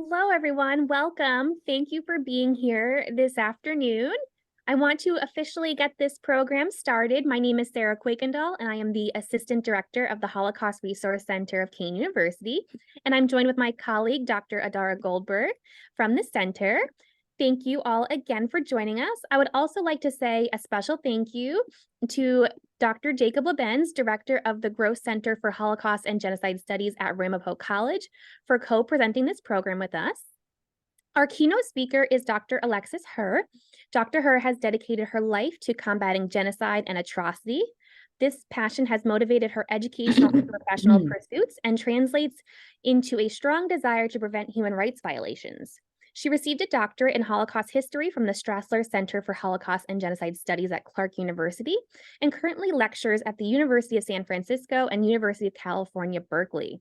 Hello, everyone. Welcome. Thank you for being here this afternoon. I want to officially get this program started. My name is Sarah Quakendall, and I am the Assistant Director of the Holocaust Resource Center of Kean University. And I'm joined with my colleague, Dr. Adara Goldberg from the center. Thank you all again for joining us. I would also like to say a special thank you to Dr. Jacob Lebens, Director of the Gross Center for Holocaust and Genocide Studies at Ramapo College, for co-presenting this program with us. Our keynote speaker is Dr. Alexis Herr. Dr. Herr has dedicated her life to combating genocide and atrocity. This passion has motivated her educational and professional pursuits and translates into a strong desire to prevent human rights violations. She received a doctorate in Holocaust history from the Strassler Center for Holocaust and Genocide Studies at Clark University and currently lectures at the University of San Francisco and University of California, Berkeley.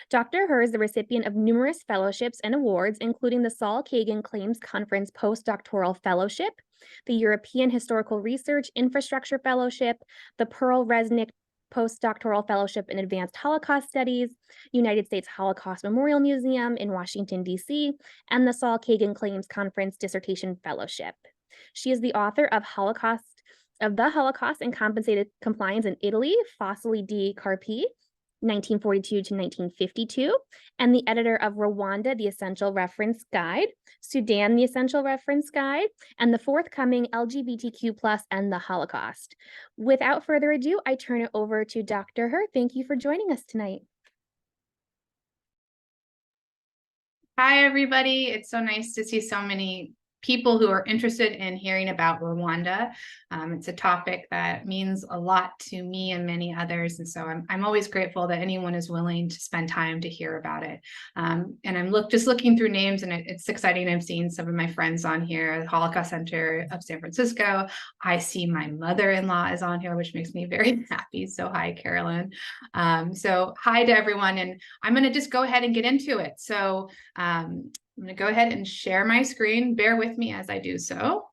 Dr. Herr is the recipient of numerous fellowships and awards, including the Saul Kagan Claims Conference Postdoctoral Fellowship, the European Historical Research Infrastructure Fellowship, the Pearl Resnick Postdoctoral Fellowship in Advanced Holocaust Studies, United States Holocaust Memorial Museum in Washington, D.C., and the Saul Kagan Claims Conference Dissertation Fellowship. She is the author of The Holocaust and Compensated Compliance in Italy, Fossili di Carpi, 1942 to 1952, and the editor of Rwanda, the Essential Reference Guide, Sudan, the Essential Reference Guide, and the forthcoming LGBTQ+ and the Holocaust. Without further ado, I turn it over to Dr. Herr. Thank you for joining us tonight. Hi, everybody. It's so nice to see so many people who are interested in hearing about Rwanda. It's a topic that means a lot to me and many others. And so I'm always grateful that anyone is willing to spend time to hear about it. And I'm just looking through names, and it's exciting. I'm seeing some of my friends on here, the Holocaust Center of San Francisco. I see my mother-in-law is on here, which makes me very happy. So hi, Carolyn. So hi to everyone. And I'm going to just go ahead and get into it. So I'm going to go ahead and share my screen. Bear with me as I do so.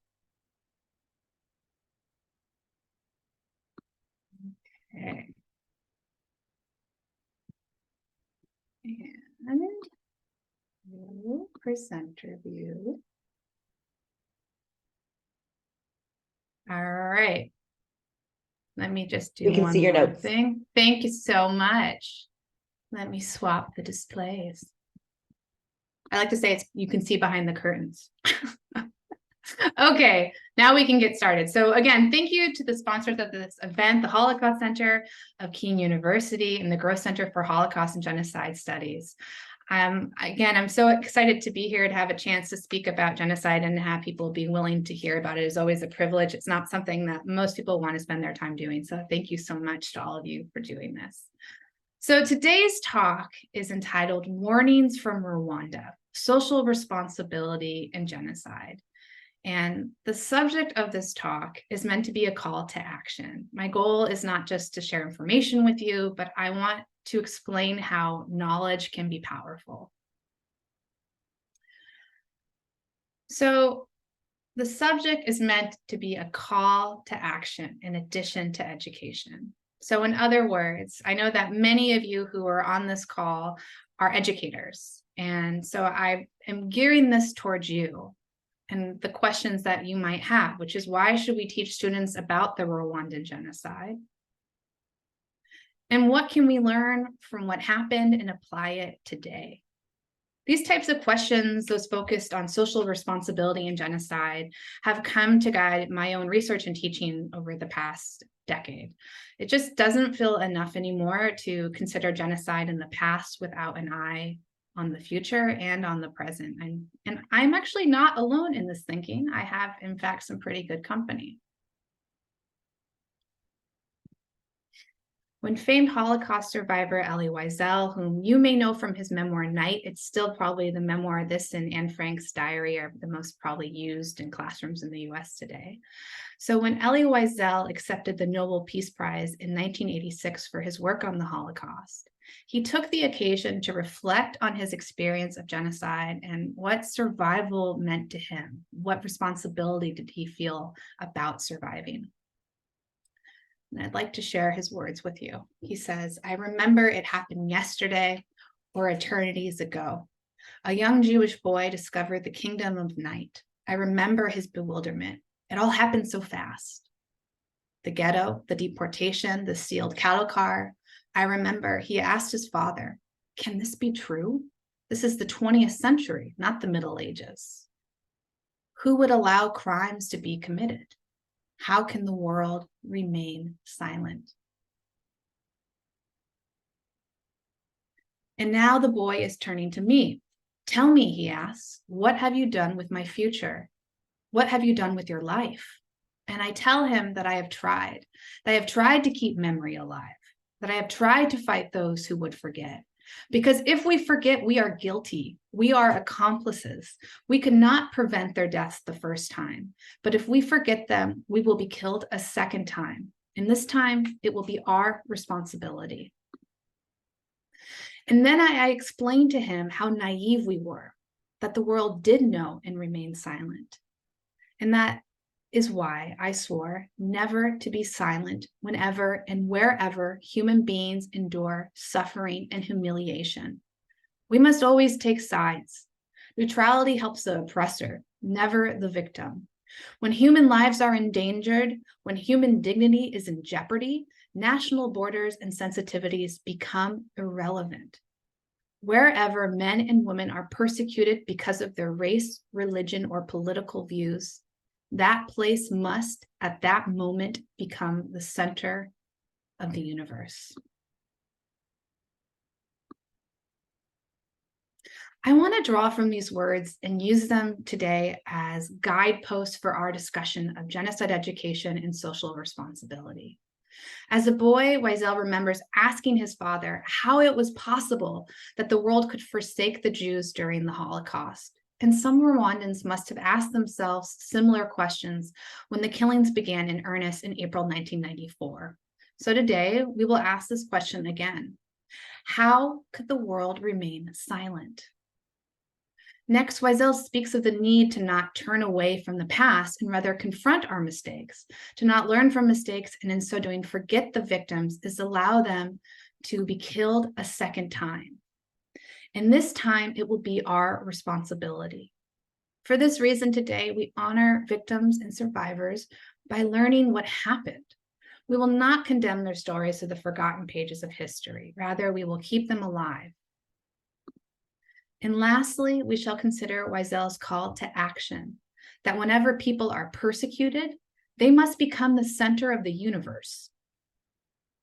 Okay. And new presenter view. All right. Let me just do one more thing. Thank you so much. Let me swap the displays. I like to say you can see behind the curtains. Okay, now we can get started. So again, thank you to the sponsors of this event, the Holocaust Center of Kean University and the Gross Center for Holocaust and Genocide Studies. Again, I'm so excited to be here to have a chance to speak about genocide and to have people be willing to hear about it is always a privilege. It's not something that most people want to spend their time doing. So thank you so much to all of you for doing this. So today's talk is entitled Warnings from Rwanda, Social Responsibility and Genocide. And the subject of this talk is meant to be a call to action. My goal is not just to share information with you, but I want to explain how knowledge can be powerful. So the subject is meant to be a call to action in addition to education. So in other words, I know that many of you who are on this call are educators. And so I am gearing this towards you and the questions that you might have, which is why should we teach students about the Rwandan genocide? And what can we learn from what happened and apply it today? These types of questions, those focused on social responsibility and genocide, have come to guide my own research and teaching over the past decade. It just doesn't feel enough anymore to consider genocide in the past without an eye on the future and on the present. And I'm actually not alone in this thinking. I have, in fact, some pretty good company. When famed Holocaust survivor Elie Wiesel, whom you may know from his memoir, Night, it's still probably the memoir, this and Anne Frank's diary are the most probably used in classrooms in the US today. So when Elie Wiesel accepted the Nobel Peace Prize in 1986 for his work on the Holocaust, he took the occasion to reflect on his experience of genocide and what survival meant to him. What responsibility did he feel about surviving? And I'd like to share his words with you. He says, "I remember it happened yesterday or eternities ago, A young Jewish boy discovered the kingdom of night. I remember his bewilderment. It all happened so fast. The ghetto, the deportation, the sealed cattle car. I remember he asked his father, "Can this be true? This is the 20th century, not the Middle Ages. Who would allow crimes to be committed? How can the world remain silent?" And now the boy is turning to me. "Tell me," he asks, "what have you done with my future? What have you done with your life?" And I tell him that I have tried to keep memory alive, that I have tried to fight those who would forget. Because if we forget, we are guilty. We are accomplices. We could not prevent their deaths the first time. But if we forget them, we will be killed a second time. And this time, it will be our responsibility. And then I explained to him how naive we were, that the world did know and remained silent. And that is why I swore never to be silent whenever and wherever human beings endure suffering and humiliation. We must always take sides. Neutrality helps the oppressor, never the victim. When human lives are endangered, when human dignity is in jeopardy, national borders and sensitivities become irrelevant. Wherever men and women are persecuted because of their race, religion, or political views, that place must, at that moment, become the center of the universe. I want to draw from these words and use them today as guideposts for our discussion of genocide education and social responsibility. As a boy, Wiesel remembers asking his father how it was possible that the world could forsake the Jews during the Holocaust. And some Rwandans must have asked themselves similar questions when the killings began in earnest in April 1994. So today, we will ask this question again. How could the world remain silent? Next, Wiesel speaks of the need to not turn away from the past and rather confront our mistakes, to not learn from mistakes and in so doing forget the victims is allow them to be killed a second time. And this time it will be our responsibility. For this reason today, we honor victims and survivors by learning what happened. We will not condemn their stories to the forgotten pages of history. Rather, we will keep them alive. And lastly, we shall consider Wiesel's call to action, that whenever people are persecuted, they must become the center of the universe.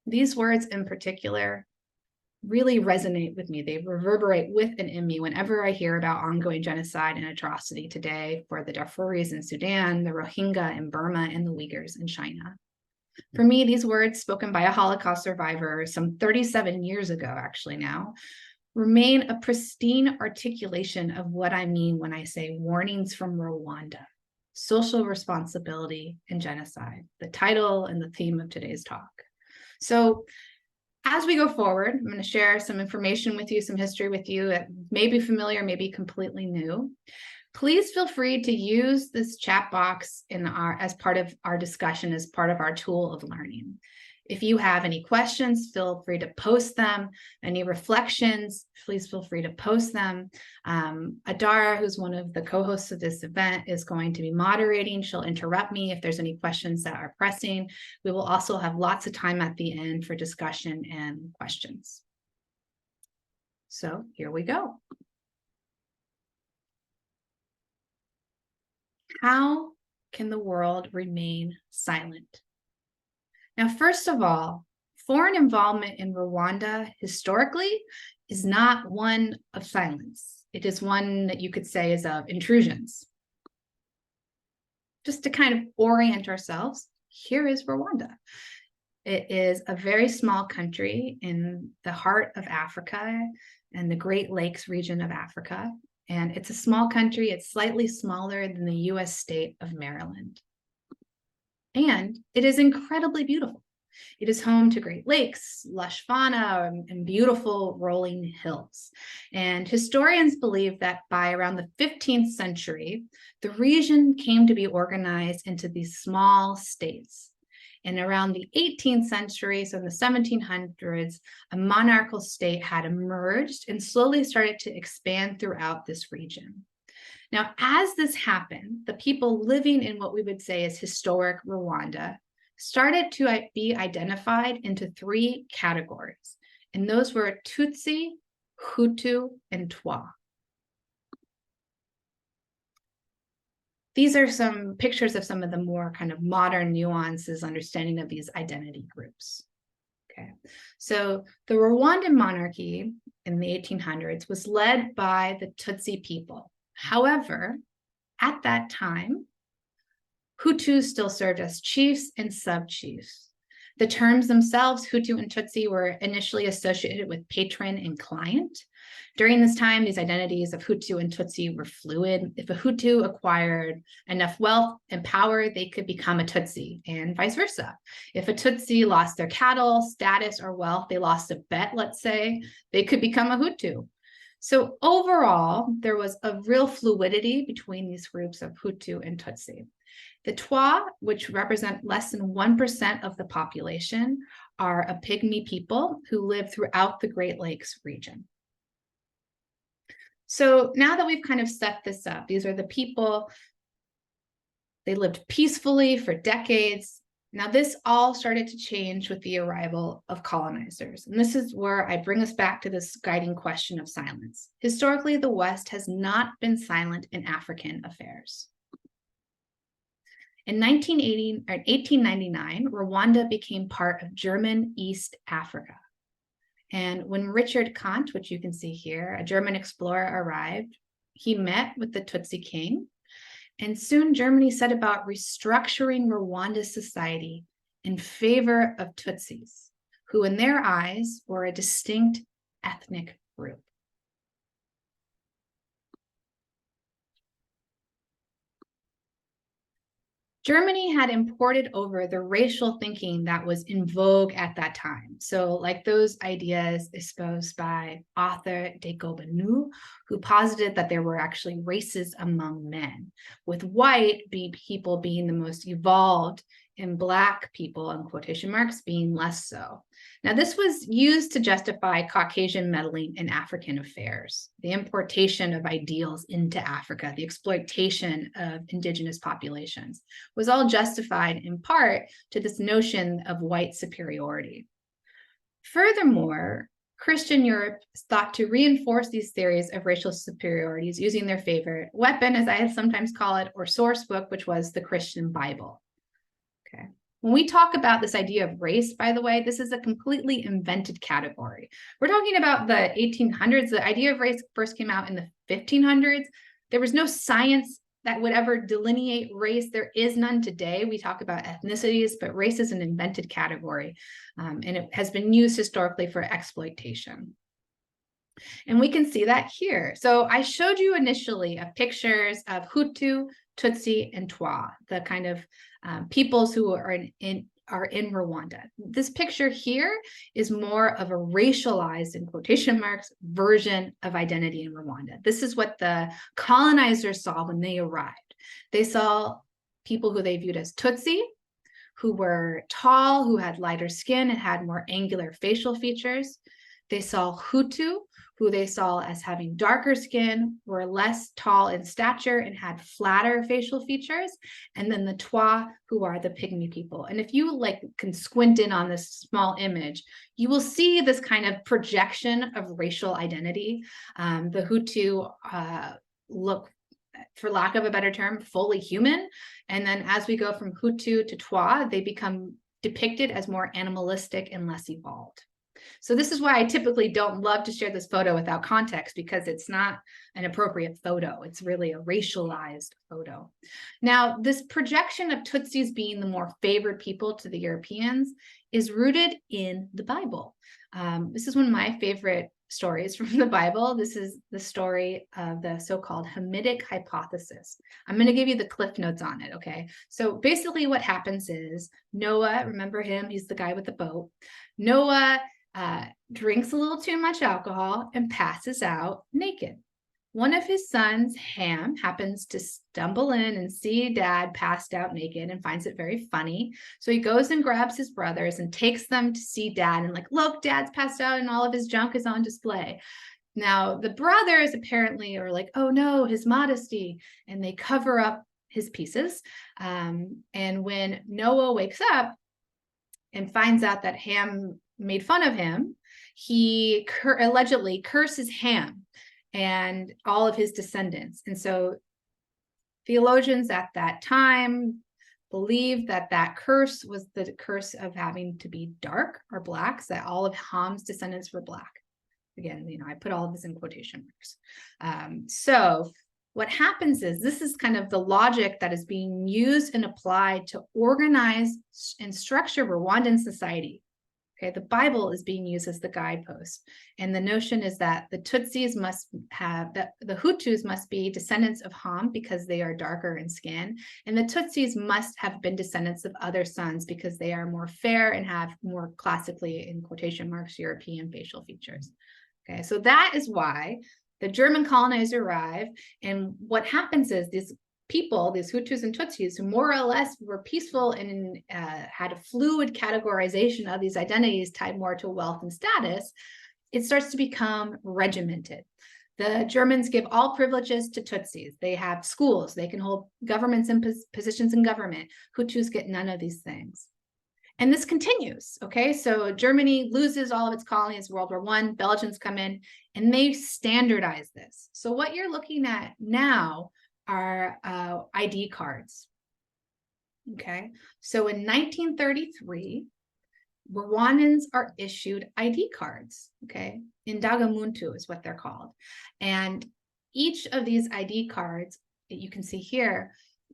These words in particular really resonate with me. They reverberate with and in me whenever I hear about ongoing genocide and atrocity today for the Darfuris in Sudan, the Rohingya in Burma, and the Uyghurs in China. For me, these words spoken by a Holocaust survivor some 37 years ago, actually now, remain a pristine articulation of what I mean when I say warnings from Rwanda, social responsibility and genocide, the title and the theme of today's talk. So as we go forward, I'm going to share some information with you, some history with you that may be familiar, may be completely new. Please feel free to use this chat box as part of our discussion, as part of our tool of learning. If you have any questions, feel free to post them. Any reflections, please feel free to post them. Adara, who's one of the co-hosts of this event, is going to be moderating. She'll interrupt me if there's any questions that are pressing. We will also have lots of time at the end for discussion and questions. So here we go. How can the world remain silent? Now, first of all, foreign involvement in Rwanda historically is not one of silence. It is one that you could say is of intrusions. Just to kind of orient ourselves, here is Rwanda. It is a very small country in the heart of Africa and the Great Lakes region of Africa. And it's a small country. It's slightly smaller than the US state of Maryland. And it is incredibly beautiful. It is home to Great Lakes, lush fauna, and beautiful rolling hills. And historians believe that by around the 15th century, the region came to be organized into these small states. And around the 18th century, so in the 1700s, a monarchical state had emerged and slowly started to expand throughout this region. Now, as this happened, the people living in what we would say is historic Rwanda started to be identified into three categories, and those were Tutsi, Hutu, and Twa. These are some pictures of some of the more kind of modern nuances, understanding of these identity groups. Okay, so the Rwandan monarchy in the 1800s was led by the Tutsi people. However, at that time, Hutus still served as chiefs and sub-chiefs. The terms themselves, Hutu and Tutsi, were initially associated with patron and client. During this time, these identities of Hutu and Tutsi were fluid. If a Hutu acquired enough wealth and power, they could become a Tutsi, and vice versa. If a Tutsi lost their cattle, status, or wealth, they lost a bet, let's say, they could become a Hutu. So overall, there was a real fluidity between these groups of Hutu and Tutsi. The Twa, which represent less than 1% of the population, are a pygmy people who live throughout the Great Lakes region. So now that we've kind of set this up, these are the people, they lived peacefully for decades. Now this all started to change with the arrival of colonizers. And this is where I bring us back to this guiding question of silence. Historically, the West has not been silent in African affairs. In 1899, Rwanda became part of German East Africa. And when Richard Kant, which you can see here, a German explorer, arrived, he met with the Tutsi king. And soon Germany set about restructuring Rwanda's society in favor of Tutsis, who in their eyes were a distinct ethnic group. Germany had imported over the racial thinking that was in vogue at that time. So like those ideas espoused by Arthur de Gobineau, who posited that there were actually races among men, with white people being the most evolved and Black people, in quotation marks, being less so. Now, this was used to justify Caucasian meddling in African affairs, the importation of ideals into Africa, the exploitation of indigenous populations, was all justified in part to this notion of white superiority. Furthermore, Christian Europe thought to reinforce these theories of racial superiorities using their favorite weapon, as I sometimes call it, or source book, which was the Christian Bible. Okay. When we talk about this idea of race, by the way, this is a completely invented category. We're talking about the 1800s. The idea of race first came out in the 1500s. There was no science that would ever delineate race. There is none today. We talk about ethnicities, but race is an invented category, and it has been used historically for exploitation. And we can see that here. So I showed you initially pictures of Hutu, Tutsi, and Twa, the kind of peoples who are in Rwanda. This picture here is more of a racialized, in quotation marks, version of identity in Rwanda. This is what the colonizers saw when they arrived. They saw people who they viewed as Tutsi, who were tall, who had lighter skin and had more angular facial features. They saw Hutu, who they saw as having darker skin, were less tall in stature and had flatter facial features. And then the Twa, who are the pygmy people. And if you can squint in on this small image, you will see this kind of projection of racial identity. The Hutu look, for lack of a better term, fully human. And then as we go from Hutu to Twa, they become depicted as more animalistic and less evolved. So this is why I typically don't love to share this photo without context, because it's not an appropriate photo. It's really a racialized photo. Now, this projection of Tutsis being the more favored people to the Europeans is rooted in the Bible. This is one of my favorite stories from the Bible. This is the story of the so-called Hamitic hypothesis. I'm going to give you the cliff notes on it, okay? So basically what happens is Noah, remember him, he's the guy with the boat. Noah drinks a little too much alcohol and passes out naked. One of his sons, Ham, happens to stumble in and see dad passed out naked and finds it very funny. So he goes and grabs his brothers and takes them to see dad and like, look, dad's passed out and all of his junk is on display. Now, the brothers apparently are like, oh no, his modesty, and they cover up his pieces. And when Noah wakes up and finds out that Ham made fun of him, he allegedly curses Ham and all of his descendants. And so theologians at that time believed that that curse was the curse of having to be dark or black, so that all of Ham's descendants were black. Again, I put all of this in quotation marks. So what happens is, this is kind of the logic that is being used and applied to organize and structure Rwandan society. Okay, the Bible is being used as the guidepost. And the notion is that the Tutsis must have, the Hutus must be descendants of Ham because they are darker in skin. And the Tutsis must have been descendants of other sons because they are more fair and have more classically, in quotation marks, European facial features. Okay, so that is why the German colonizers arrive. And what happens is these people, these Hutus and Tutsis, who more or less were peaceful and had a fluid categorization of these identities tied more to wealth and status, it starts to become regimented. The Germans give all privileges to Tutsis. They have schools, they can hold governments and positions in government. Hutus get none of these things. And this continues, okay? So Germany loses all of its colonies, World War I, Belgians come in, and they standardize this. So what you're looking at now are ID cards, okay? So in 1933, Rwandans are issued ID cards, okay? Indangamuntu is what they're called. And each of these ID cards that you can see here,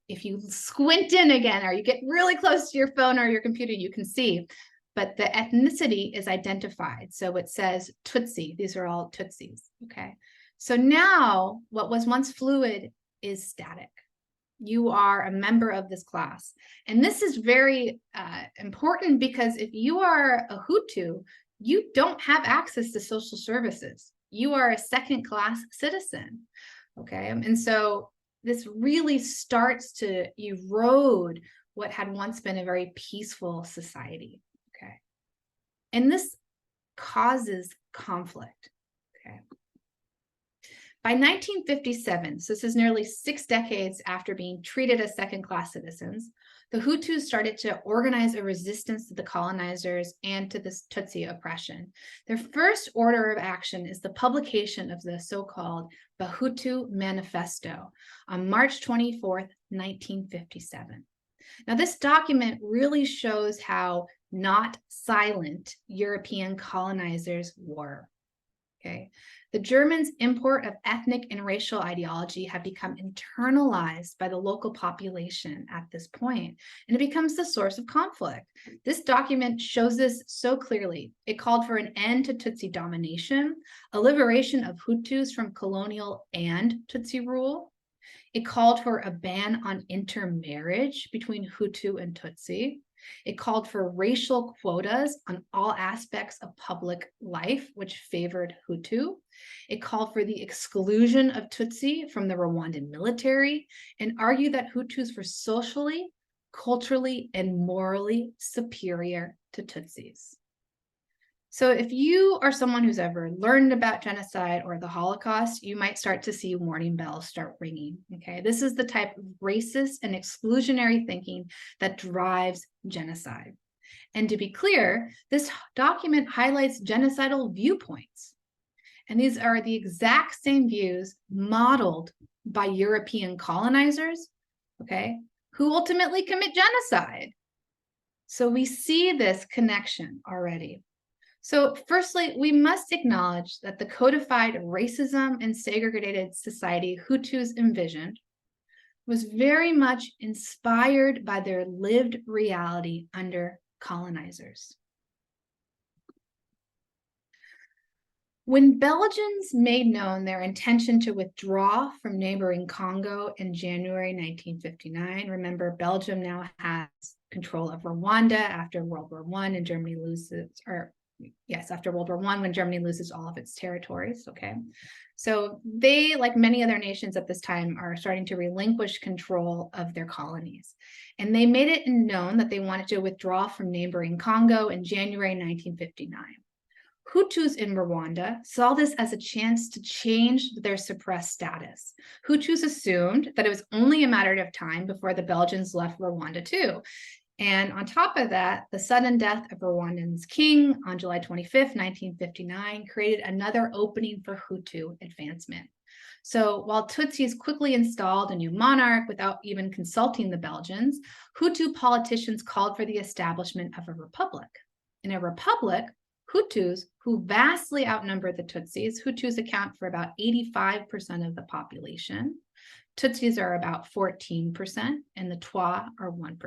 if you squint in again, or you get really close to your phone or your computer, you can see, but the ethnicity is identified. So it says Tutsi, these are all Tutsis, okay? So now what was once fluid is static. You are a member of this class. And this is very important because if you are a Hutu, you don't have access to social services. You are a second-class citizen, okay? And so this really starts to erode what had once been a very peaceful society, okay? And this causes conflict, okay? By 1957, so this is nearly 6 decades after being treated as second-class citizens, the Hutus started to organize a resistance to the colonizers and to this Tutsi oppression. Their first order of action is the publication of the so-called Bahutu Manifesto on March 24th, 1957. Now, this document really shows how not silent European colonizers were. Okay. The Germans' import of ethnic and racial ideology had become internalized by the local population at this point, and it becomes the source of conflict. This document shows this so clearly. It called for an end to Tutsi domination, a liberation of Hutus from colonial and Tutsi rule. It called for a ban on intermarriage between Hutu and Tutsi. It called for racial quotas on all aspects of public life, which favored Hutu. It called for the exclusion of Tutsi from the Rwandan military and argued that Hutus were socially, culturally, and morally superior to Tutsis. So if you are someone who's ever learned about genocide or the Holocaust, you might start to see warning bells start ringing, okay? This is the type of racist and exclusionary thinking that drives genocide. And to be clear, this document highlights genocidal viewpoints. And these are the exact same views modeled by European colonizers, okay, who ultimately commit genocide. So we see this connection already. So firstly, we must acknowledge that the codified racism and segregated society Hutus envisioned was very much inspired by their lived reality under colonizers. When Belgians made known their intention to withdraw from neighboring Congo in January 1959, remember Belgium now has control of Rwanda after World War I and Germany loses, or yes, after World War I, when Germany loses all of its territories, okay? So they, like many other nations at this time, are starting to relinquish control of their colonies. And they made it known that they wanted to withdraw from neighboring Congo in January 1959. Hutus in Rwanda saw this as a chance to change their suppressed status. Hutus assumed that it was only a matter of time before the Belgians left Rwanda too. And on top of that, the sudden death of Rwandan's king on July 25th, 1959, created another opening for Hutu advancement. So while Tutsis quickly installed a new monarch without even consulting the Belgians, Hutu politicians called for the establishment of a republic. In a republic, Hutus, who vastly outnumber the Tutsis, Hutus account for about 85% of the population. Tutsis are about 14%, and the Twa are 1%.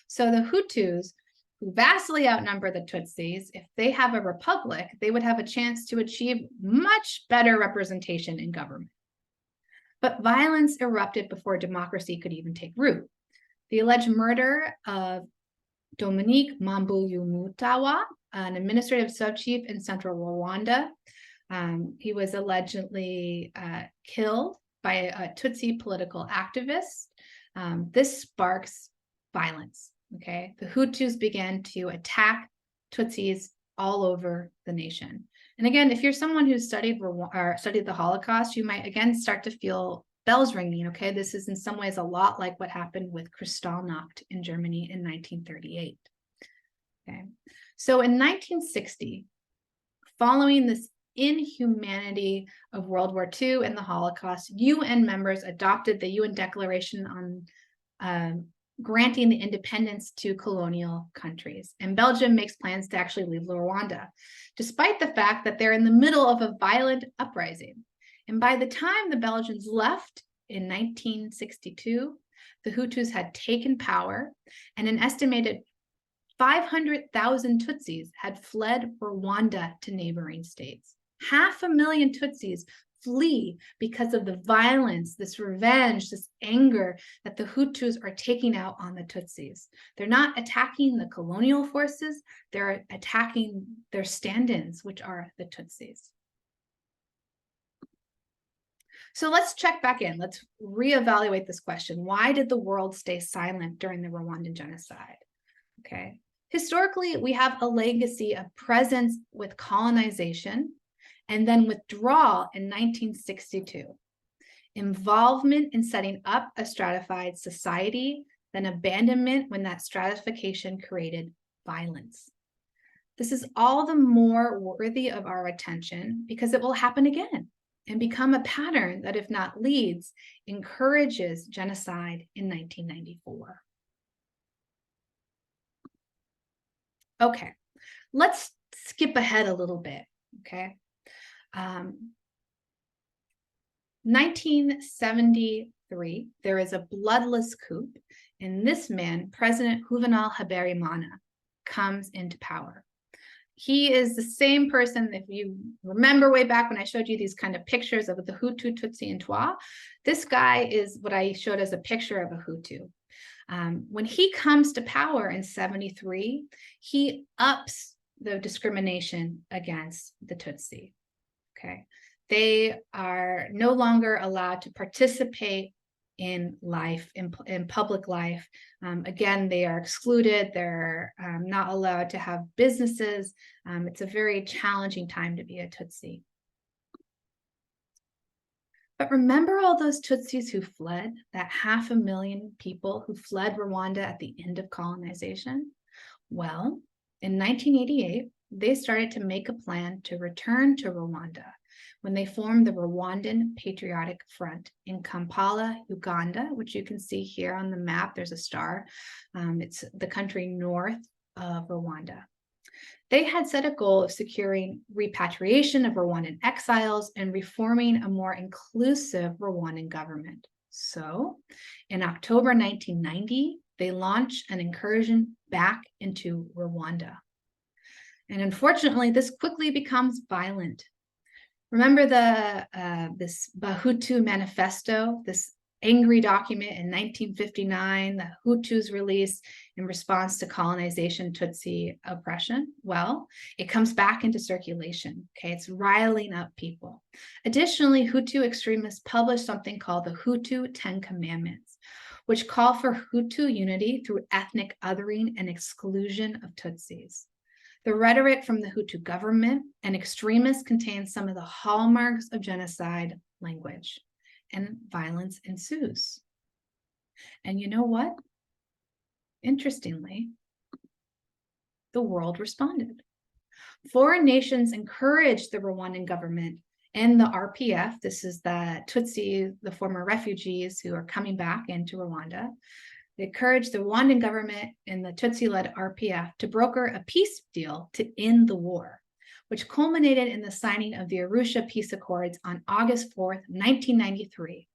So the Hutus, who vastly outnumber the Tutsis, if they have a republic, they would have a chance to achieve much better representation in government. But violence erupted before democracy could even take root. The alleged murder of Dominique Mambuyumutawa, an administrative sub-chief in central Rwanda. He was allegedly killed by a Tutsi political activist. This sparks violence, okay? The Hutus began to attack Tutsis all over the nation. And again, if you're someone who's studied the Holocaust, you might again start to feel bells ringing, okay? This is in some ways a lot like what happened with Kristallnacht in Germany in 1938. Okay, so in 1960, following this inhumanity of World War II and the Holocaust, UN members adopted the UN Declaration on granting the independence to colonial countries. And Belgium makes plans to actually leave Rwanda, despite the fact that they're in the middle of a violent uprising. And by the time the Belgians left in 1962, the Hutus had taken power, and an estimated 500,000 Tutsis had fled Rwanda to neighboring states. 500,000 Tutsis flee because of the violence, this revenge, this anger that the Hutus are taking out on the Tutsis. They're not attacking the colonial forces, they're attacking their stand-ins, which are the Tutsis. So let's check back in. Let's reevaluate this question. Why did the world stay silent during the Rwandan genocide? Okay. Historically, we have a legacy of presence with colonization and then withdrawal in 1962. Involvement in setting up a stratified society, then abandonment when that stratification created violence. This is all the more worthy of our attention because it will happen again and become a pattern that, if not leads, encourages genocide in 1994. Okay, let's skip ahead a little bit, okay? 1973, there is a bloodless coup, and this man, President Juvenal Habyarimana, comes into power. He is the same person, if you remember way back when I showed you these kind of pictures of the Hutu, Tutsi, and Twa, this guy is what I showed as a picture of a Hutu. When he comes to power in 73, he ups the discrimination against the Tutsi, okay? They are no longer allowed to participate in life, in public life. Again, they are excluded. They're not allowed to have businesses. It's a very challenging time to be a Tutsi. But remember all those Tutsis who fled, that 500,000 people who fled Rwanda at the end of colonization? Well, in 1988, they started to make a plan to return to Rwanda when they formed the Rwandan Patriotic Front in Kampala, Uganda, which you can see here on the map. There's a star. It's the country north of Rwanda. They had set a goal of securing repatriation of Rwandan exiles and reforming a more inclusive Rwandan government. So in October 1990, they launched an incursion back into Rwanda. And unfortunately, this quickly becomes violent. Remember this Bahutu manifesto, this angry document in 1959 that Hutus released in response to colonization Tutsi oppression? Well, it comes back into circulation. Okay, it's riling up people. Additionally, Hutu extremists published something called the Hutu 10 Commandments, which call for Hutu unity through ethnic othering and exclusion of Tutsis. The rhetoric from the Hutu government and extremists contains some of the hallmarks of genocide language, and violence ensues. And you know what? Interestingly, the world responded. Foreign nations encouraged the Rwandan government and the RPF, this is the Tutsi, the former refugees who are coming back into Rwanda. They encouraged the Rwandan government and the Tutsi-led RPF to broker a peace deal to end the war, which culminated in the signing of the Arusha Peace Accords on August 4th, 1993.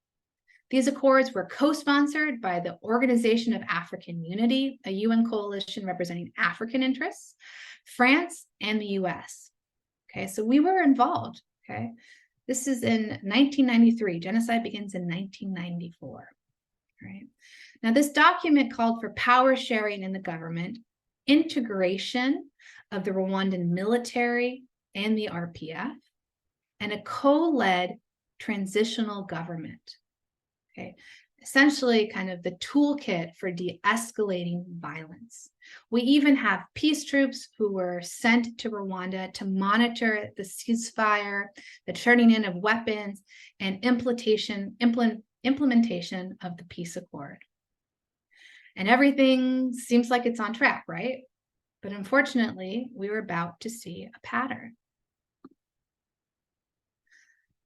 These accords were co-sponsored by the Organization of African Unity, a UN coalition representing African interests, France, and the US. Okay, so we were involved. Okay, this is in 1993. Genocide begins in 1994. Right. Now, this document called for power sharing in the government, integration of the Rwandan military and the RPF, and a co-led transitional government. Okay, essentially kind of the toolkit for de-escalating violence. We even have peace troops who were sent to Rwanda to monitor the ceasefire, the turning in of weapons, and implementation of the peace accord. And everything seems like it's on track, right? But unfortunately, we were about to see a pattern.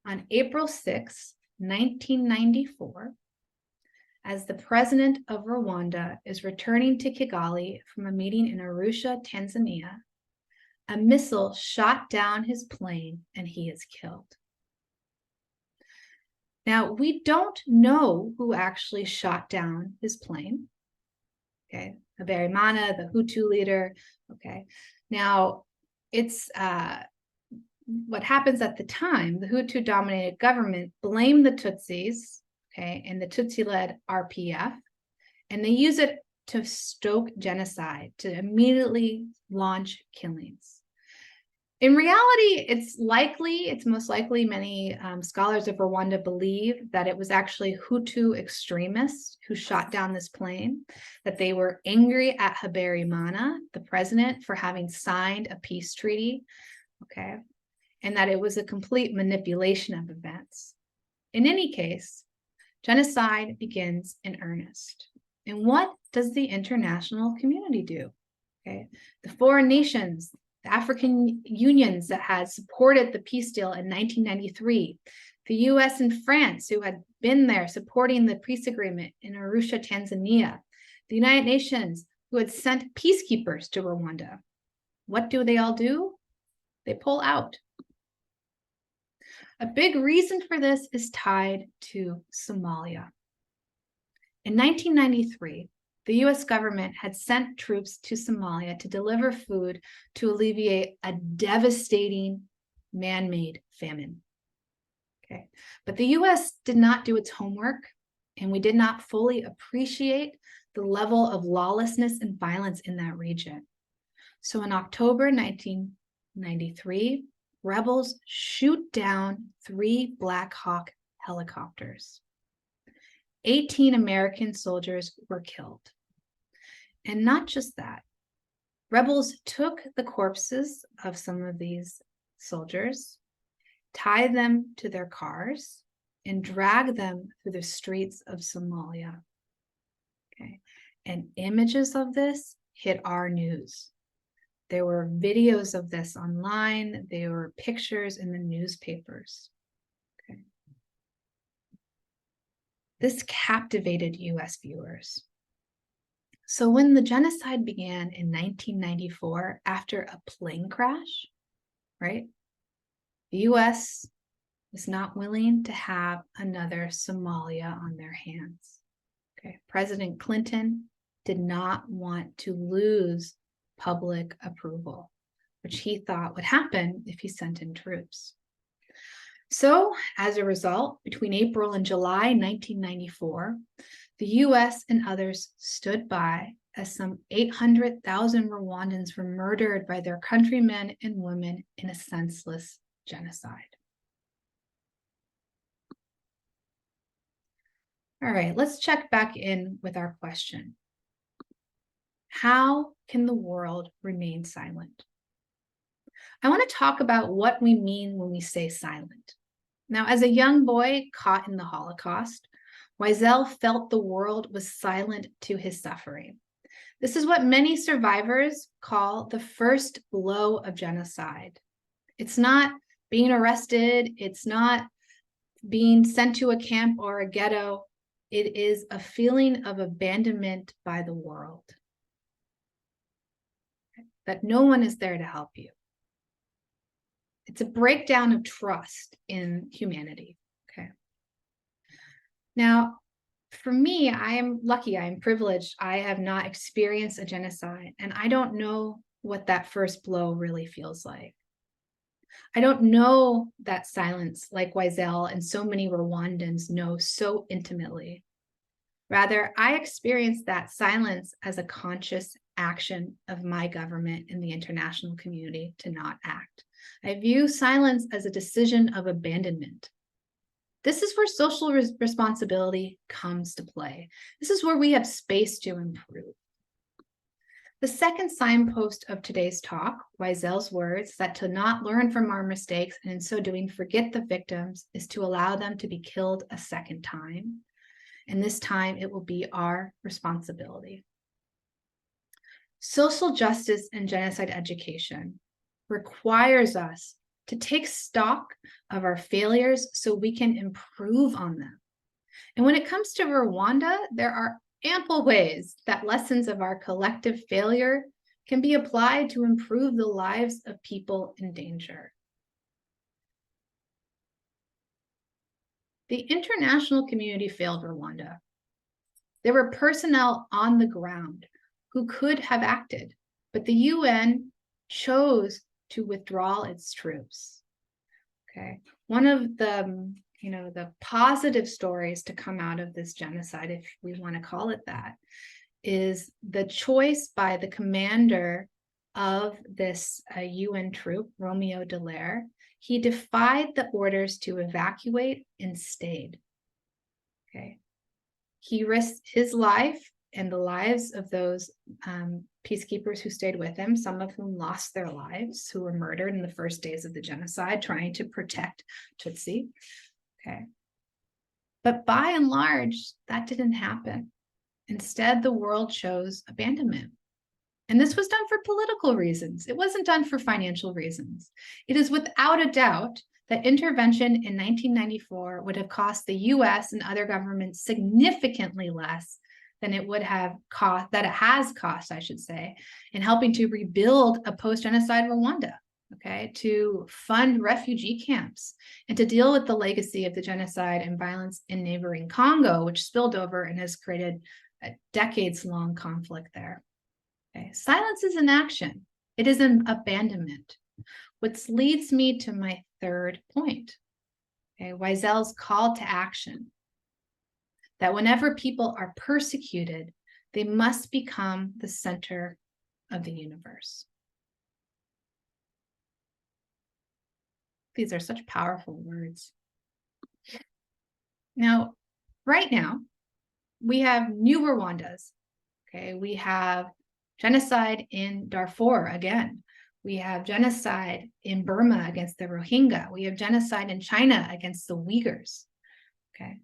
On April 6, 1994, as the president of Rwanda is returning to Kigali from a meeting in Arusha, Tanzania, a missile shot down his plane and he is killed. Now, we don't know who actually shot down his plane. Okay, Habyarimana, the Hutu leader. Okay, now it's what happens at the time, the Hutu-dominated government blamed the Tutsis, okay, and the Tutsi-led RPF, and they use it to stoke genocide, to immediately launch killings. In reality, it's most likely many scholars of Rwanda believe that it was actually Hutu extremists who shot down this plane, that they were angry at Habyarimana, the president, for having signed a peace treaty, okay, and that it was a complete manipulation of events. In any case, genocide begins in earnest. And what does the international community do? Okay, the foreign nations, the African unions that had supported the peace deal in 1993, the US and France who had been there supporting the peace agreement in Arusha, Tanzania, the United Nations who had sent peacekeepers to Rwanda. What do they all do? They pull out. A big reason for this is tied to Somalia. In 1993, the US government had sent troops to Somalia to deliver food to alleviate a devastating man-made famine. Okay, but the US did not do its homework, and we did not fully appreciate the level of lawlessness and violence in that region. So in October 1993, rebels shoot down 3 Black Hawk helicopters. 18 American soldiers were killed. And not just that, rebels took the corpses of some of these soldiers, tied them to their cars, and dragged them through the streets of Somalia. Okay, and images of this hit our news. There were videos of this online. There were pictures in the newspapers. Okay. This captivated US viewers. So when the genocide began in 1994, after a plane crash, right, the US was not willing to have another Somalia on their hands. Okay. President Clinton did not want to lose public approval, which he thought would happen if he sent in troops. So, as a result, between April and July 1994, the US and others stood by as some 800,000 Rwandans were murdered by their countrymen and women in a senseless genocide. All right, let's check back in with our question. How can the world remain silent? I want to talk about what we mean when we say silent. Now, as a young boy caught in the Holocaust, Wiesel felt the world was silent to his suffering. This is what many survivors call the first blow of genocide. It's not being arrested, it's not being sent to a camp or a ghetto. It is a feeling of abandonment by the world, that no one is there to help you. It's a breakdown of trust in humanity. Okay. Now, for me, I am lucky, I am privileged. I have not experienced a genocide, and I don't know what that first blow really feels like. I don't know that silence like Wiesel and so many Rwandans know so intimately. Rather, I experienced that silence as a conscious action of my government and the international community to not act. I view silence as a decision of abandonment. This is where social responsibility comes to play. This is where we have space to improve. The second signpost of today's talk, Wiesel's words, that to not learn from our mistakes and in so doing forget the victims, is to allow them to be killed a second time. And this time it will be our responsibility. Social justice and genocide education requires us to take stock of our failures so we can improve on them. And when it comes to Rwanda, there are ample ways that lessons of our collective failure can be applied to improve the lives of people in danger. The international community failed Rwanda. There were personnel on the ground who could have acted, but the UN chose to withdraw its troops. Okay, one of the positive stories to come out of this genocide, if we want to call it that, is the choice by the commander of this UN troop, Romeo Dallaire. He defied the orders to evacuate and stayed. Okay, he risked his life and the lives of those peacekeepers who stayed with him, some of whom lost their lives, who were murdered in the first days of the genocide, trying to protect Tutsi. Okay. But by and large, that didn't happen. Instead, the world chose abandonment. And this was done for political reasons. It wasn't done for financial reasons. It is without a doubt that intervention in 1994 would have cost the US and other governments significantly less than it would have cost, that it has cost, I should say, in helping to rebuild a post-genocide Rwanda, okay, to fund refugee camps, and to deal with the legacy of the genocide and violence in neighboring Congo, which spilled over and has created a decades-long conflict there. Okay. Silence is inaction. It is an abandonment, which leads me to my third point. Okay, Wiesel's call to action, that whenever people are persecuted, they must become the center of the universe. These are such powerful words. Now, right now, we have new Rwandas. Okay, we have genocide in Darfur again. We have genocide in Burma against the Rohingya. We have genocide in China against the Uyghurs. Okay.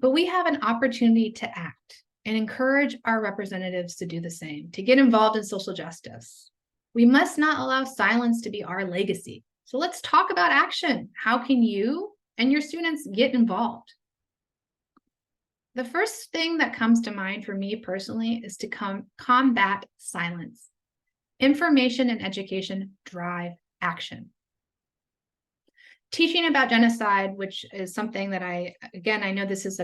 But we have an opportunity to act and encourage our representatives to do the same, to get involved in social justice. We must not allow silence to be our legacy. So let's talk about action. How can you and your students get involved? The first thing that comes to mind for me personally is to combat silence. Information and education drive action. Teaching about genocide, which is something that I know this is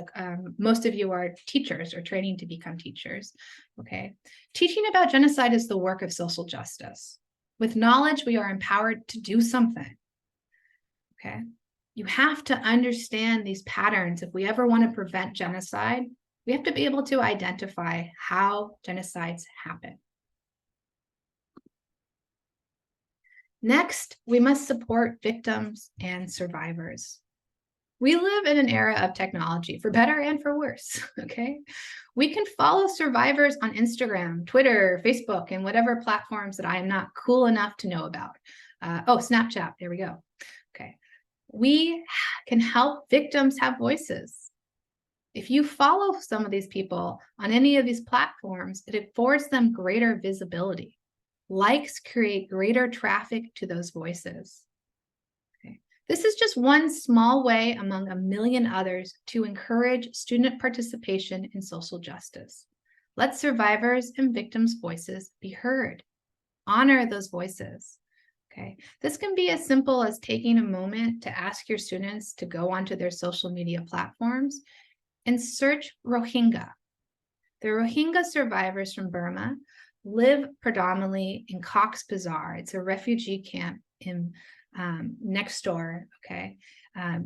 most of you are teachers or training to become teachers, okay? Teaching about genocide is the work of social justice. With knowledge, we are empowered to do something. okay? You have to understand these patterns. If we ever want to prevent genocide, we have to be able to identify how genocides happen. Next, we must support victims and survivors. We live in an era of technology, for better and for worse, okay? We can follow survivors on Instagram, Twitter, Facebook, and whatever platforms that I am not cool enough to know about. Snapchat, there we go. Okay. We can help victims have voices. If you follow some of these people on any of these platforms, it affords them greater visibility. Likes create greater traffic to those voices. Okay. This is just one small way among a million others to encourage student participation in social justice. Let survivors and victims' voices be heard. Honor those voices. Okay. This can be as simple as taking a moment to ask your students to go onto their social media platforms and search Rohingya. The Rohingya survivors from Burma live predominantly in Cox's Bazar. It's a refugee camp in next door, okay,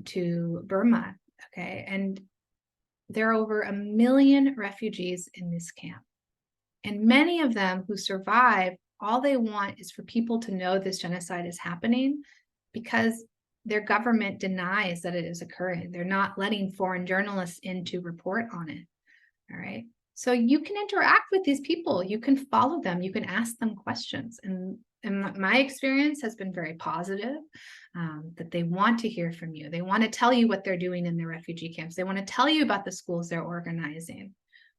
to Burma, okay, and there are over 1 million refugees in this camp, and many of them who survive, all they want is for people to know this genocide is happening because their government denies that it is occurring. They're not letting foreign journalists in to report on it, all right? So you can interact with these people, you can follow them, you can ask them questions. And my experience has been very positive, that they want to hear from you. They want to tell you what they're doing in their refugee camps. They want to tell you about the schools they're organizing.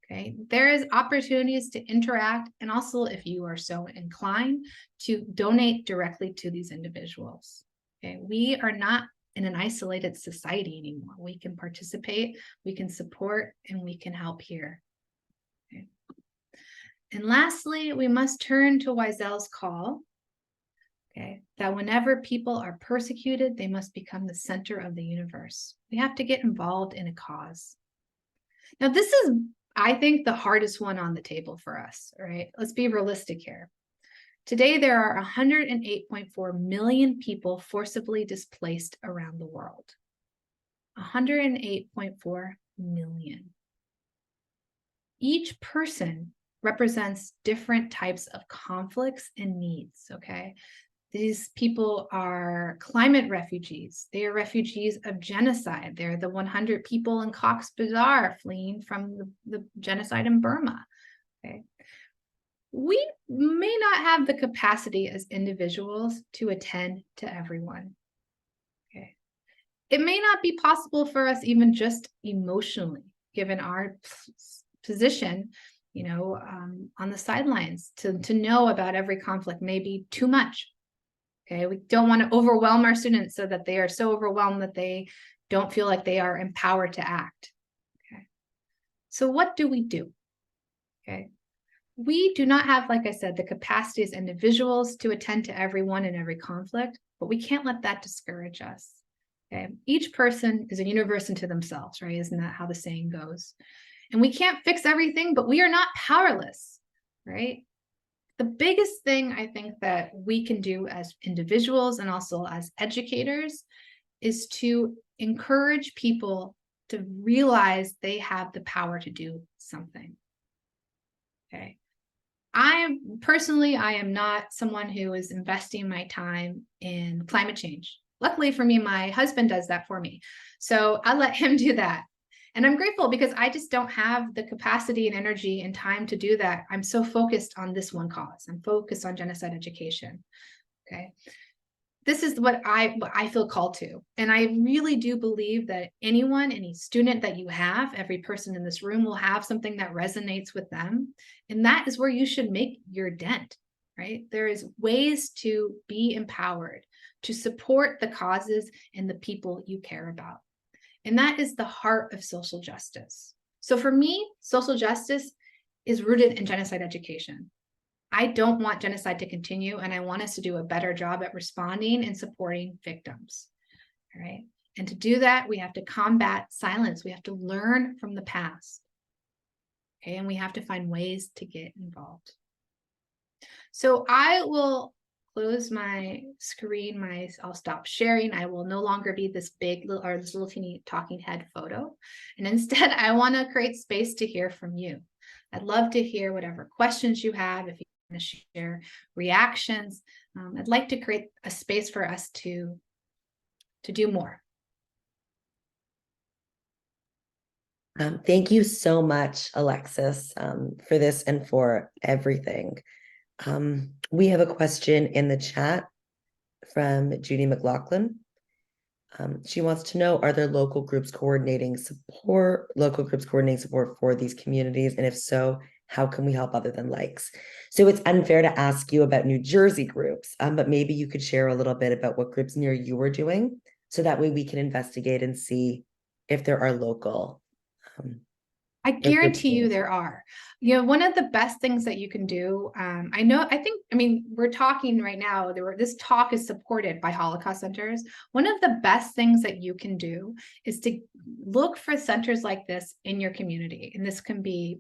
Okay, there is opportunities to interact, and also, if you are so inclined, to donate directly to these individuals. Okay, we are not in an isolated society anymore. We can participate, we can support, and we can help here. Okay. And lastly, we must turn to Wiesel's call, okay, that whenever people are persecuted, they must become the center of the universe. We have to get involved in a cause. Now, this is, I think, the hardest one on the table for us, all right? Let's be realistic here. Today, there are 108.4 million people forcibly displaced around the world. 108.4 million. Each person represents different types of conflicts and needs, okay? These people are climate refugees. They are refugees of genocide. They're the 100 people in Cox's Bazar fleeing from the genocide in Burma, okay? We may not have the capacity as individuals to attend to everyone, okay? It may not be possible for us even just emotionally, given our position, you know, on the sidelines, to know about every conflict, maybe too much. Okay, we don't want to overwhelm our students so that they are so overwhelmed that they don't feel like they are empowered to act. Okay, so what do we do? Okay, we do not have, like I said, the capacity as individuals to attend to everyone in every conflict, but we can't let that discourage us. Okay, each person is a universe unto themselves, right? Isn't that how the saying goes? And we can't fix everything, but we are not powerless, right? The biggest thing I think that we can do as individuals and also as educators is to encourage people to realize they have the power to do something. Okay. I am not someone who is investing my time in climate change. Luckily for me, my husband does that for me. So I let him do that. And I'm grateful because I just don't have the capacity and energy and time to do that. I'm so focused on this one cause. I'm focused on genocide education. Okay. This is what I feel called to. And I really do believe that anyone, any student that you have, every person in this room will have something that resonates with them. And that is where you should make your dent, right? There is ways to be empowered, to support the causes and the people you care about. And that is the heart of social justice. So for me, social justice is rooted in genocide education. I don't want genocide to continue, and I want us to do a better job at responding and supporting victims, all right? And to do that, we have to combat silence. We have to learn from the past, okay? And we have to find ways to get involved. So I will close my screen, I'll stop sharing. I will no longer be this big little or this little teeny talking head photo. And instead, I want to create space to hear from you. I'd love to hear whatever questions you have, if you want to share reactions. I'd like to create a space for us to do more. Thank you so much, Alexis, for this and for everything. We have a question in the chat from Judy McLaughlin. She wants to know, are there local groups coordinating support for these communities? And if so, how can we help other than likes? So it's unfair to ask you about New Jersey groups, but maybe you could share a little bit about what groups near you are doing, so that way we can investigate and see if there are local. I guarantee you there are. One of the best things that you can do, we're talking right now, this talk is supported by Holocaust centers. One of the best things that you can do is to look for centers like this in your community. And this can be,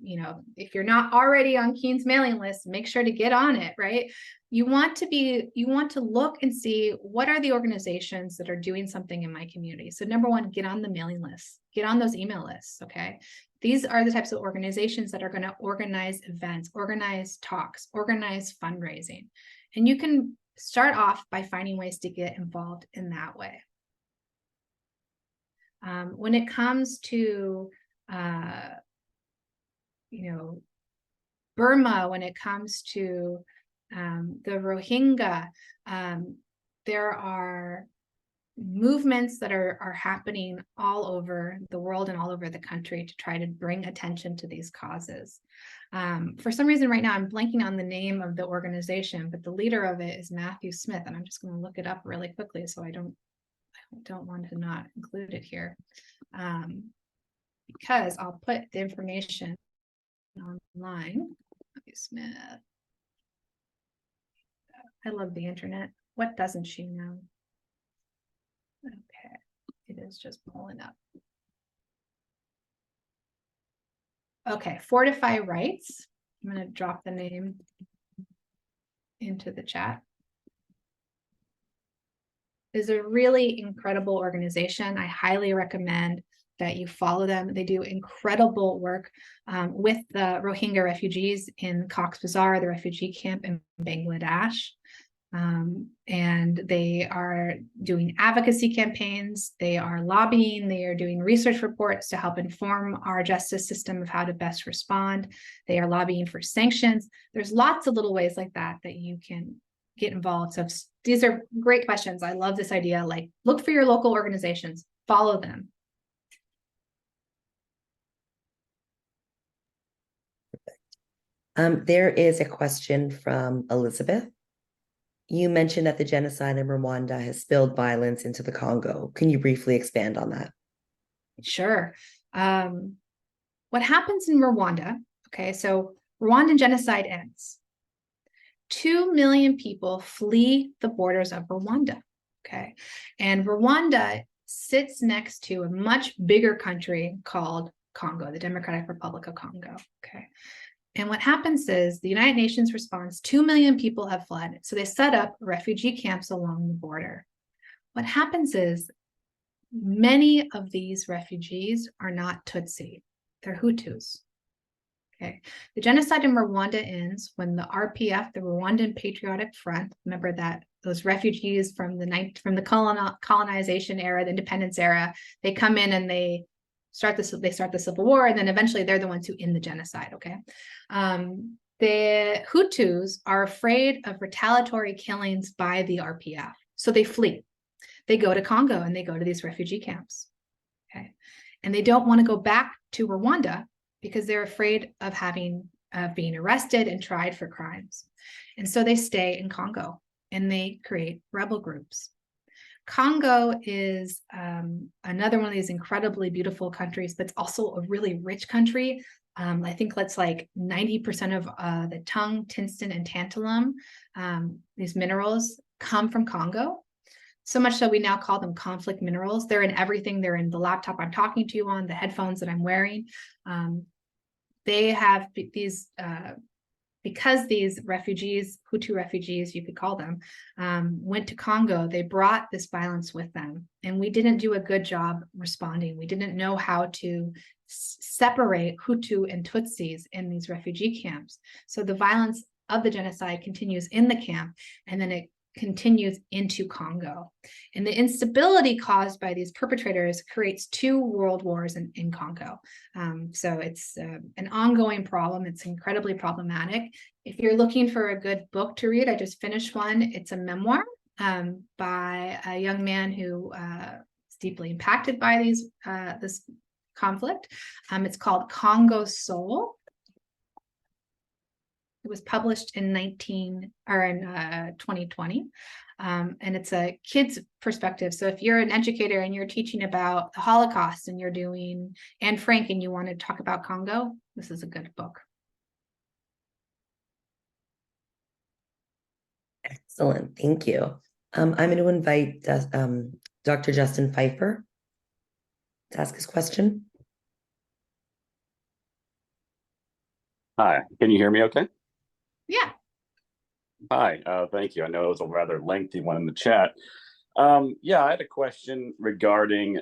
if you're not already on Keen's mailing list, make sure to get on it, right? You want to look and see what are the organizations that are doing something in my community. So number one, get on the mailing list, get on those email lists, okay? These are the types of organizations that are going to organize events, organize talks, organize fundraising. And you can start off by finding ways to get involved in that way. When it comes to, Burma, when it comes to the Rohingya, there are movements that are happening all over the world and all over the country to try to bring attention to these causes. For some reason right now, I'm blanking on the name of the organization, but the leader of it is Matthew Smith, and I'm just going to look it up really quickly so I don't want to not include it here, because I'll put the information online. Matthew Smith. I love the internet. What doesn't she know? Okay, it is just pulling up. Okay, Fortify Rights. I'm going to drop the name into the chat. Is a really incredible organization. I highly recommend that you follow them. They do incredible work with the Rohingya refugees in Cox's Bazar, the refugee camp in Bangladesh. And they are doing advocacy campaigns, they are lobbying, they are doing research reports to help inform our justice system of how to best respond. They are lobbying for sanctions. There's lots of little ways like that you can get involved. So these are great questions. I love this idea. Like, look for your local organizations, follow them. There is a question from Elizabeth. You mentioned that the genocide in Rwanda has spilled violence into the Congo. Can you briefly expand on that? Sure. What happens in Rwanda, okay, so Rwandan genocide ends. 2 million people flee the borders of Rwanda, okay? And Rwanda sits next to a much bigger country called Congo, the Democratic Republic of Congo, okay? And what happens is the United Nations responds, 2 million people have fled. So they set up refugee camps along the border. What happens is many of these refugees are not Tutsi, they're Hutus. Okay. The genocide in Rwanda ends when the RPF, the Rwandan Patriotic Front, remember that those refugees from the colonization era, the independence era, they come in and they start the civil war, and then eventually they're the ones who end the genocide, okay? The Hutus are afraid of retaliatory killings by the RPF, so they flee. They go to Congo and they go to these refugee camps, okay? And they don't want to go back to Rwanda because they're afraid of being arrested and tried for crimes. And so they stay in Congo and they create rebel groups. Congo is another one of these incredibly beautiful countries, but it's also a really rich country. I think that's like 90% of the tung, tungsten, and tantalum, these minerals, come from Congo. So much so we now call them conflict minerals. They're in everything. They're in the laptop I'm talking to you on, the headphones that I'm wearing. They have these because these refugees, Hutu refugees, you could call them, went to Congo, they brought this violence with them. And we didn't do a good job responding. We didn't know how to separate Hutu and Tutsis in these refugee camps. So the violence of the genocide continues in the camp, and then it continues into Congo. And the instability caused by these perpetrators creates 2 world wars in Congo. So it's an ongoing problem. It's incredibly problematic. If you're looking for a good book to read, I just finished one. It's a memoir by a young man who is deeply impacted by this conflict. It's called Congo Soul. It was published in 2020, and it's a kid's perspective. So if you're an educator and you're teaching about the Holocaust and you're doing Anne Frank and you want to talk about Congo, this is a good book. Excellent, thank you. I'm going to invite Dr. Justin Pfeiffer to ask his question. Hi, can you hear me okay? Yeah. Hi, thank you. I know it was a rather lengthy one in the chat. Yeah, I had a question regarding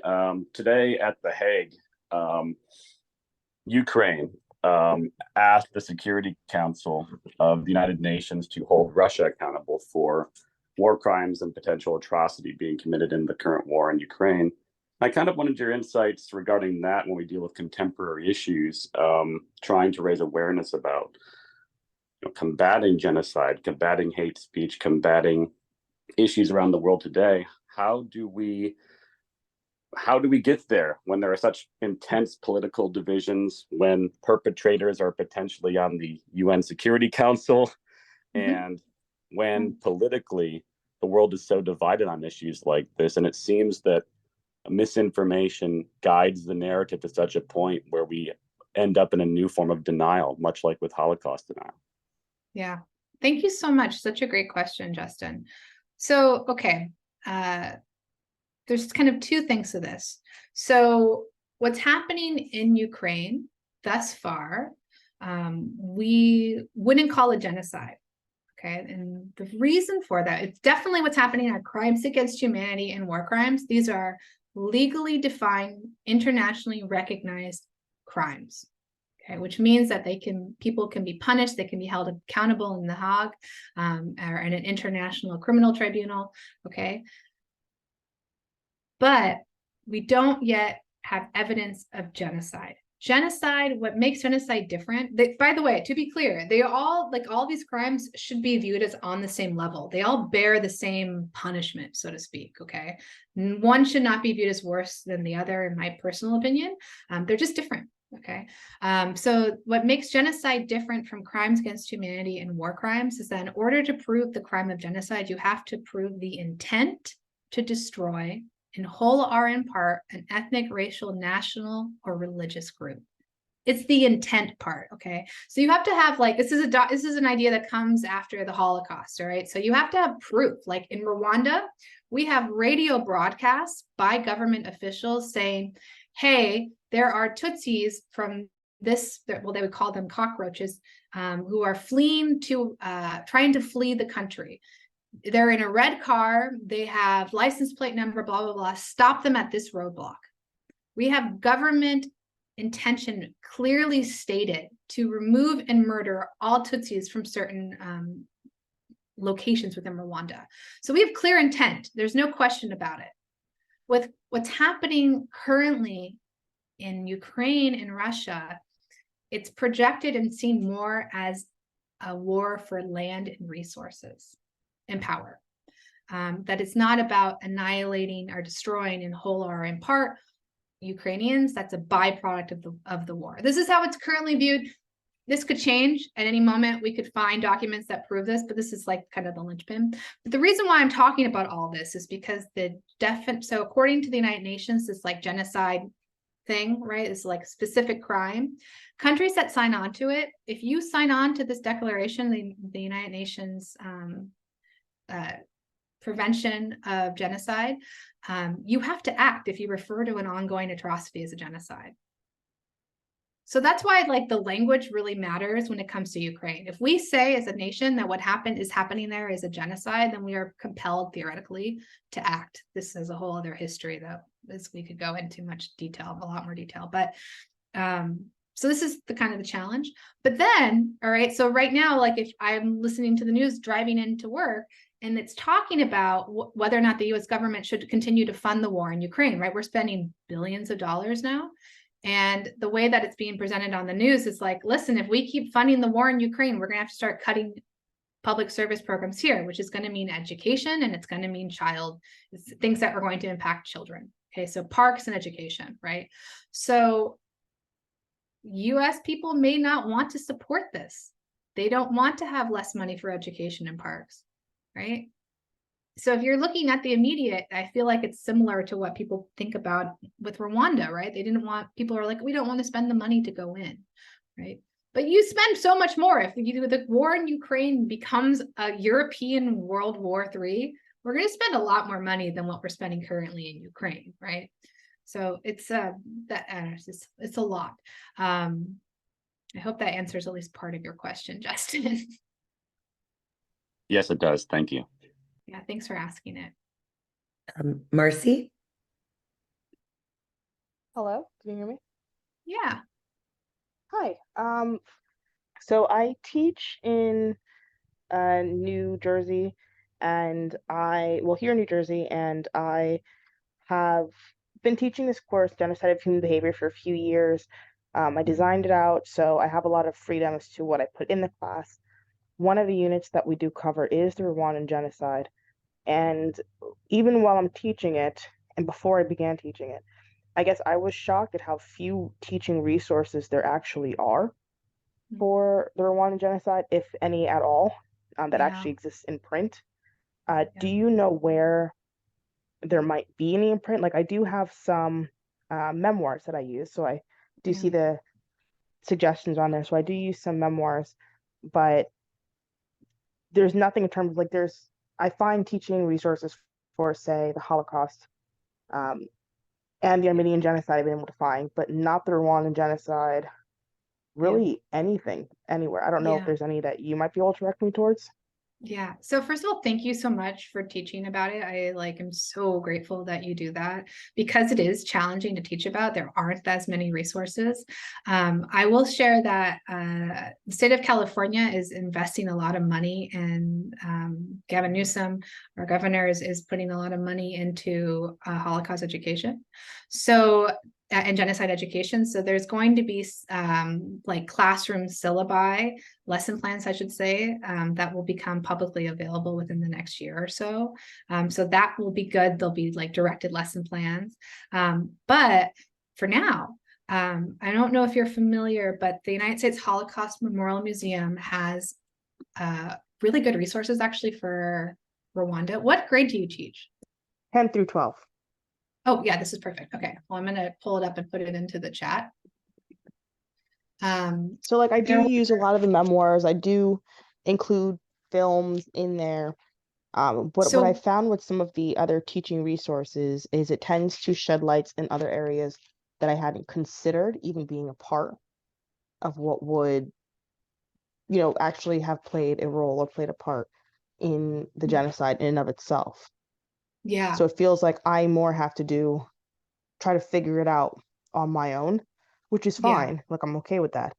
today at The Hague, Ukraine asked the Security Council of the United Nations to hold Russia accountable for war crimes and potential atrocity being committed in the current war in Ukraine. I kind of wanted your insights regarding that when we deal with contemporary issues, trying to raise awareness about combating genocide, combating hate speech, combating issues around the world today. How do we get there when there are such intense political divisions, when perpetrators are potentially on the UN Security Council, and when politically the world is so divided on issues like this? And it seems that misinformation guides the narrative to such a point where we end up in a new form of denial, much like with Holocaust denial. Yeah. Thank you so much. Such a great question, Justin. So, okay. There's kind of 2 things to this. So what's happening in Ukraine thus far, we wouldn't call it genocide. Okay. And the reason for that, it's definitely what's happening are crimes against humanity and war crimes. These are legally defined, internationally recognized crimes. Okay, which means that people can be punished, they can be held accountable in The Hague or in an international criminal tribunal. Okay, but we don't yet have evidence of genocide. Genocide, what makes genocide different, by the way, to be clear, they all, like all these crimes should be viewed as on the same level. They all bear the same punishment, so to speak, okay? One should not be viewed as worse than the other, in my personal opinion. They're just different. Okay, so what makes genocide different from crimes against humanity and war crimes is that in order to prove the crime of genocide, you have to prove the intent to destroy, in whole or in part, an ethnic, racial, national, or religious group. It's the intent part, okay? So you have to have, like, this is an idea that comes after the Holocaust, all right? So you have to have proof. Like in Rwanda, we have radio broadcasts by government officials saying, hey, there are Tutsis from this, well, they would call them cockroaches, who are trying to flee the country. They're in a red car, they have license plate number, blah, blah, blah, stop them at this roadblock. We have government intention clearly stated to remove and murder all Tutsis from certain locations within Rwanda. So we have clear intent, there's no question about it. With what's happening currently in Ukraine and Russia, it's projected and seen more as a war for land and resources and power. That it's not about annihilating or destroying in whole or in part Ukrainians. That's a byproduct of the war. This is how it's currently viewed. This could change at any moment. We could find documents that prove this, but this is like kind of the linchpin. But the reason why I'm talking about all this is because so according to the United Nations, this like genocide thing, right? It's like specific crime. Countries that sign on to it, if you sign on to this declaration, the United Nations prevention of genocide, you have to act if you refer to an ongoing atrocity as a genocide. So that's why like the language really matters when it comes to Ukraine. If we say as a nation that what happened is happening there is a genocide, then we are compelled theoretically to act. This is a whole other history that we could go into much detail, a lot more detail. But so this is the kind of the challenge. But then, all right, so right now, like if I'm listening to the news driving into work, and it's talking about whether or not the US government should continue to fund the war in Ukraine, right? We're spending billions of dollars now. And the way that it's being presented on the news is like, listen, if we keep funding the war in Ukraine, we're going to have to start cutting public service programs here, which is going to mean education, and it's going to mean things that are going to impact children. Okay, so parks and education, right? So US people may not want to support this. They don't want to have less money for education and parks, right? So if you're looking at the immediate, I feel like it's similar to what people think about with Rwanda, right? People are like, we don't want to spend the money to go in, right? But you spend so much more. If the war in Ukraine becomes a European World War III, we're going to spend a lot more money than what we're spending currently in Ukraine, right? So it's a lot. I hope that answers at least part of your question, Justin. Yes, it does. Thank you. Yeah, thanks for asking it. Marcy? Hello, can you hear me? Yeah. Hi. So I teach in New Jersey, and here in New Jersey, and I have been teaching this course, Genocide of Human Behavior, for a few years. I designed it out, so I have a lot of freedom as to what I put in the class. One of the units that we do cover is the Rwandan genocide. And even while I'm teaching it, and before I began teaching it, I guess I was shocked at how few teaching resources there actually are for the Rwandan genocide, if any at all, that actually exists in print. Do you know where there might be any in print? Like, I do have some memoirs that I use, so I do see the suggestions on there. So I do use some memoirs, but there's nothing in terms of like I find teaching resources for, say, the Holocaust and the Armenian genocide I've been able to find, but not the Rwandan genocide, really anything, anywhere. I don't know if there's any that you might be able to direct me towards. Yeah. So first of all, thank you so much for teaching about it. I am so grateful that you do that, because it is challenging to teach about. There aren't as many resources. I will share that the state of California is investing a lot of money, and Gavin Newsom, our governor, is putting a lot of money into Holocaust education. So and genocide education. So there's going to be like classroom syllabi, lesson plans, I should say, that will become publicly available within the next year or so. So that will be good. There'll be like directed lesson plans. But for now, I don't know if you're familiar, but the United States Holocaust Memorial Museum has really good resources actually for Rwanda. What grade do you teach? 10 through 12. Oh, yeah, this is perfect. Okay, well, I'm going to pull it up and put it into the chat. So like I do use a lot of the memoirs. I do include films in there. What I found with some of the other teaching resources is it tends to shed lights in other areas that I hadn't considered even being a part of what would, actually have played a role or played a part in the genocide in and of itself. Yeah. So it feels like I more have to try to figure it out on my own, which is fine. Like, I'm okay with that.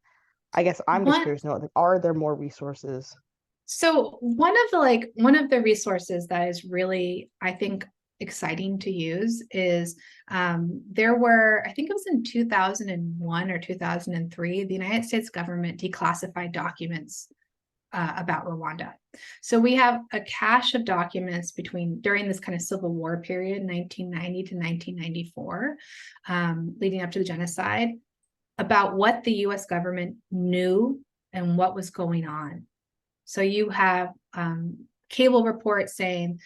I guess I'm just curious to know, like, are there more resources? So one of the resources that is really, I think, exciting to use is there were, I think it was in 2001 or 2003, the United States government declassified documents about Rwanda. So we have a cache of documents during this kind of civil war period, 1990 to 1994, leading up to the genocide, about what the US government knew and what was going on. So you have cable reports saying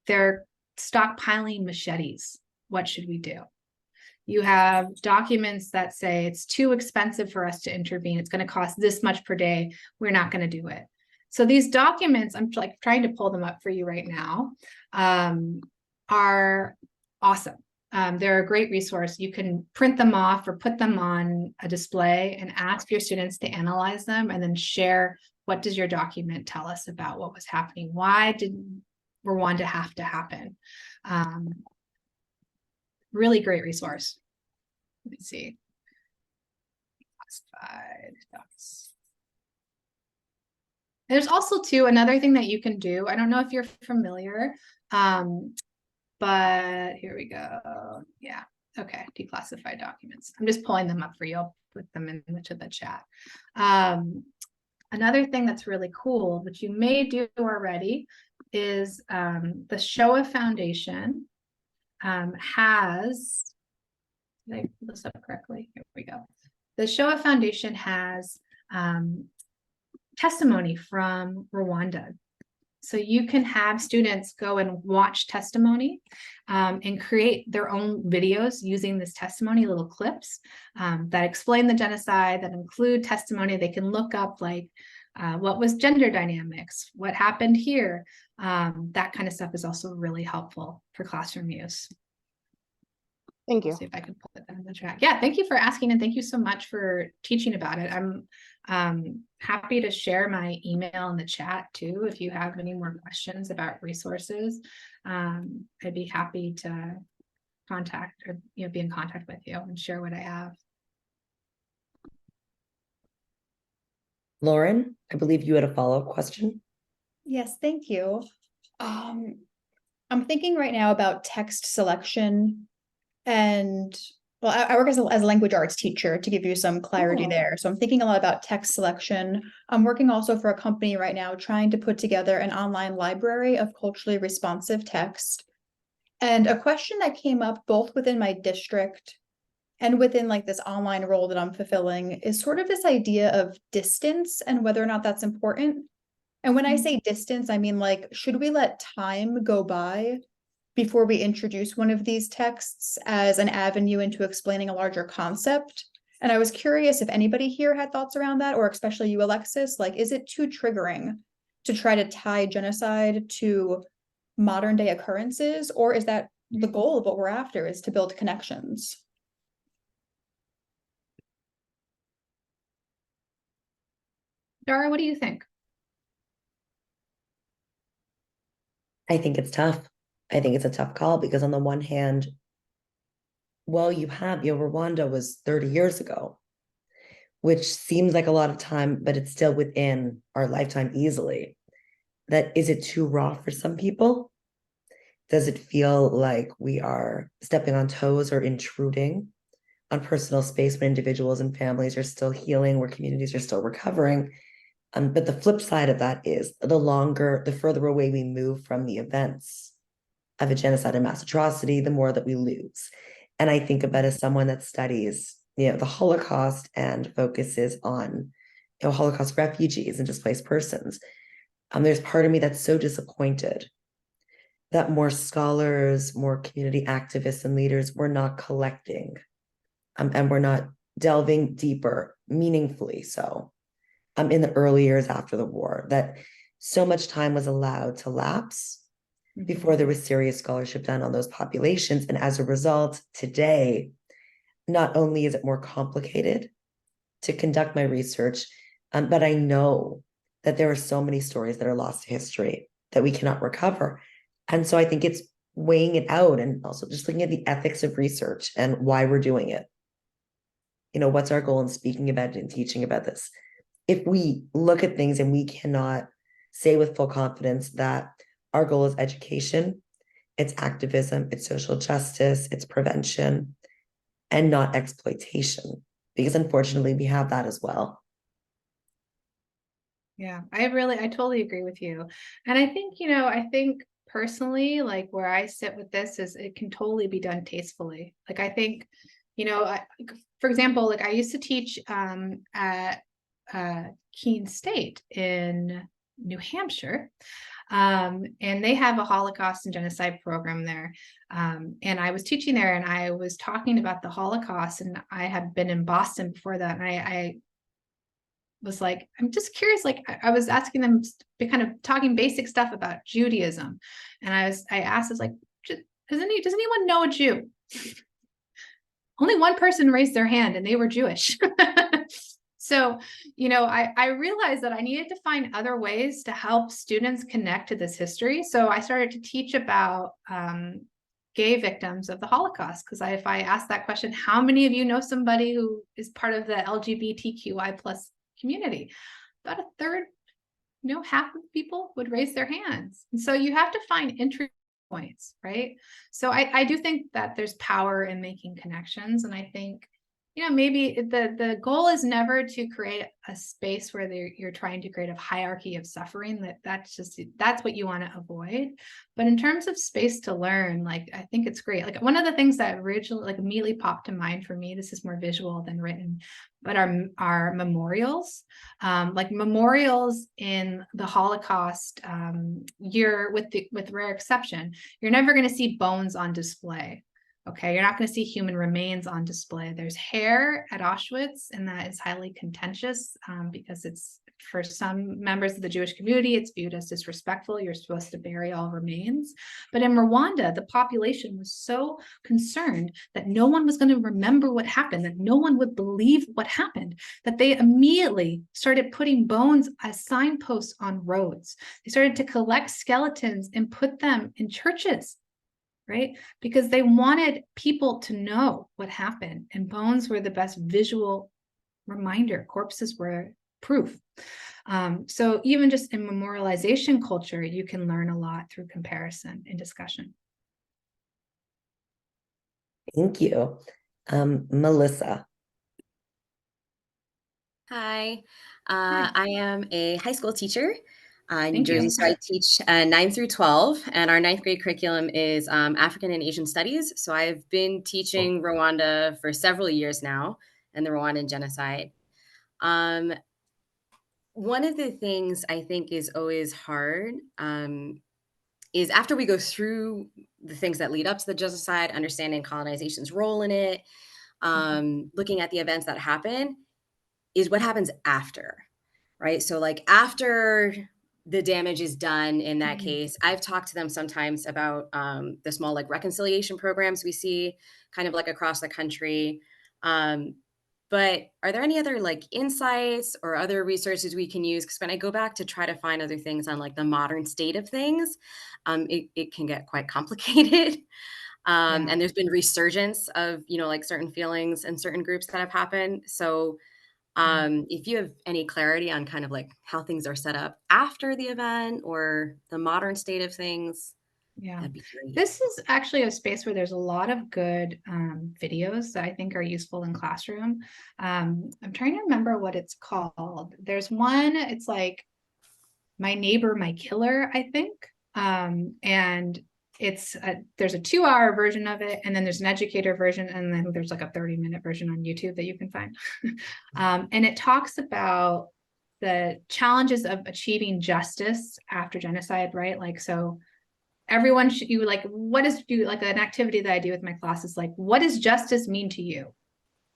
they're stockpiling machetes. What should we do? You have documents that say it's too expensive for us to intervene. It's going to cost this much per day. We're not going to do it. So these documents, I'm like trying to pull them up for you right now, are awesome. they're a great resource. You can print them off or put them on a display and ask your students to analyze them and then share, what does your document tell us about what was happening? Why did Rwanda have to happen? Really great resource. Let me see. Classified docs. There's also too another thing that you can do. I don't know if you're familiar, but here we go. Yeah. Okay. Declassified documents. I'm just pulling them up for you. I'll put them into the chat. Another thing that's really cool, which you may do already, is the Shoah Foundation has, did I pull this up correctly? Here we go. The Shoah Foundation has testimony from Rwanda. So you can have students go and watch testimony and create their own videos using this testimony, little clips that explain the genocide, that include testimony. They can look up like what was gender dynamics, what happened here. That kind of stuff is also really helpful for classroom use. Thank you. See if I can put that in the chat. Yeah, thank you for asking, and thank you so much for teaching about it. I'm happy to share my email in the chat too if you have any more questions about resources. I'd be happy to contact or be in contact with you and share what I have. Lauren, I believe you had a follow-up question. Yes, thank you. I'm thinking right now about text selection, and well, I work as a language arts teacher, to give you some clarity there. So I'm thinking a lot about text selection. I'm working also for a company right now trying to put together an online library of culturally responsive text. And a question that came up both within my district and within like this online role that I'm fulfilling is sort of this idea of distance and whether or not that's important. And when I say distance, I mean, like, should we let time go by before we introduce one of these texts as an avenue into explaining a larger concept? And I was curious if anybody here had thoughts around that, or especially you, Alexis, like, is it too triggering to try to tie genocide to modern day occurrences? Or is that the goal of what we're after, is to build connections? Dara, what do you think? I think it's tough. I think it's a tough call because on the one hand, well, Rwanda was 30 years ago, which seems like a lot of time, but it's still within our lifetime easily. Is it too raw for some people? Does it feel like we are stepping on toes or intruding on personal space when individuals and families are still healing, where communities are still recovering? But the flip side of that is the further away we move from the events of a genocide and mass atrocity, the more that we lose. And I think about as someone that studies, the Holocaust and focuses on, Holocaust refugees and displaced persons. There's part of me that's so disappointed that more scholars, more community activists and leaders were not collecting, and we're not delving deeper, meaningfully so, in the early years after the war, that so much time was allowed to lapse before there was serious scholarship done on those populations. And as a result, today, not only is it more complicated to conduct my research, but I know that there are so many stories that are lost to history that we cannot recover. And so I think it's weighing it out and also just looking at the ethics of research and why we're doing it. What's our goal in speaking about it and teaching about this? If we look at things and we cannot say with full confidence that our goal is education, it's activism, it's social justice, it's prevention, and not exploitation, because unfortunately we have that as well. Yeah, I totally agree with you. And I think, personally, like where I sit with this is it can totally be done tastefully. Like, I think, for example, like I used to teach at Keene State in New Hampshire. And they have a Holocaust and genocide program there. And I was teaching there and I was talking about the Holocaust, and I had been in Boston before that. And I was like, I'm just curious, like I was asking them, kind of talking basic stuff about Judaism. And I asked, like, does anyone know a Jew? Only one person raised their hand, and they were Jewish. So, I realized that I needed to find other ways to help students connect to this history. So I started to teach about gay victims of the Holocaust. Because if I asked that question, how many of you know somebody who is part of the LGBTQI plus community? About a third, half of people would raise their hands. And so you have to find entry points, right? So I do think that there's power in making connections. And I think, maybe the goal is never to create a space where you're trying to create a hierarchy of suffering. That's what you want to avoid. But in terms of space to learn, like, I think it's great. Like, one of the things that originally, like, immediately popped to mind for me, this is more visual than written, but our memorials, like memorials in the Holocaust, with rare exception, you're never going to see bones on display. Okay, you're not going to see human remains on display. There's hair at Auschwitz, and that is highly contentious because it's, for some members of the Jewish community, it's viewed as disrespectful. You're supposed to bury all remains. But in Rwanda, the population was so concerned that no one was going to remember what happened, that no one would believe what happened, that they immediately started putting bones as signposts on roads. They started to collect skeletons and put them in churches. Right? Because they wanted people to know what happened, and bones were the best visual reminder. Corpses were proof. So even just in memorialization culture, you can learn a lot through comparison and discussion. Thank you. Melissa. Hi, Hi. I am a high school teacher in New Thank Jersey. you. So I teach 9 through 12, and our 9th grade curriculum is African and Asian studies. So I've been teaching Rwanda for several years now, and the Rwandan genocide. One of the things I think is always hard is after we go through the things that lead up to the genocide, understanding colonization's role in it, looking at the events that happen, is what happens after, right? So like after the damage is done in that case, I've talked to them sometimes about the small like reconciliation programs we see kind of like across the country. But are there any other like insights or other resources we can use? Because when I go back to try to find other things on like the modern state of things, it can get quite complicated. And there's been resurgence of, like certain feelings and certain groups that have happened. So if you have any clarity on kind of like how things are set up after the event or the modern state of things, that'd be great. This is actually a space where there's a lot of good videos that I think are useful in classroom. I'm trying to remember what it's called. There's one, it's like My Neighbor, My Killer, I think. And there's a 2-hour version of it, and then there's an educator version, and then there's like a 30-minute version on YouTube that you can find. And it talks about the challenges of achieving justice after genocide, right? Like, so everyone should, like an activity that I do with my class is like, what does justice mean to you?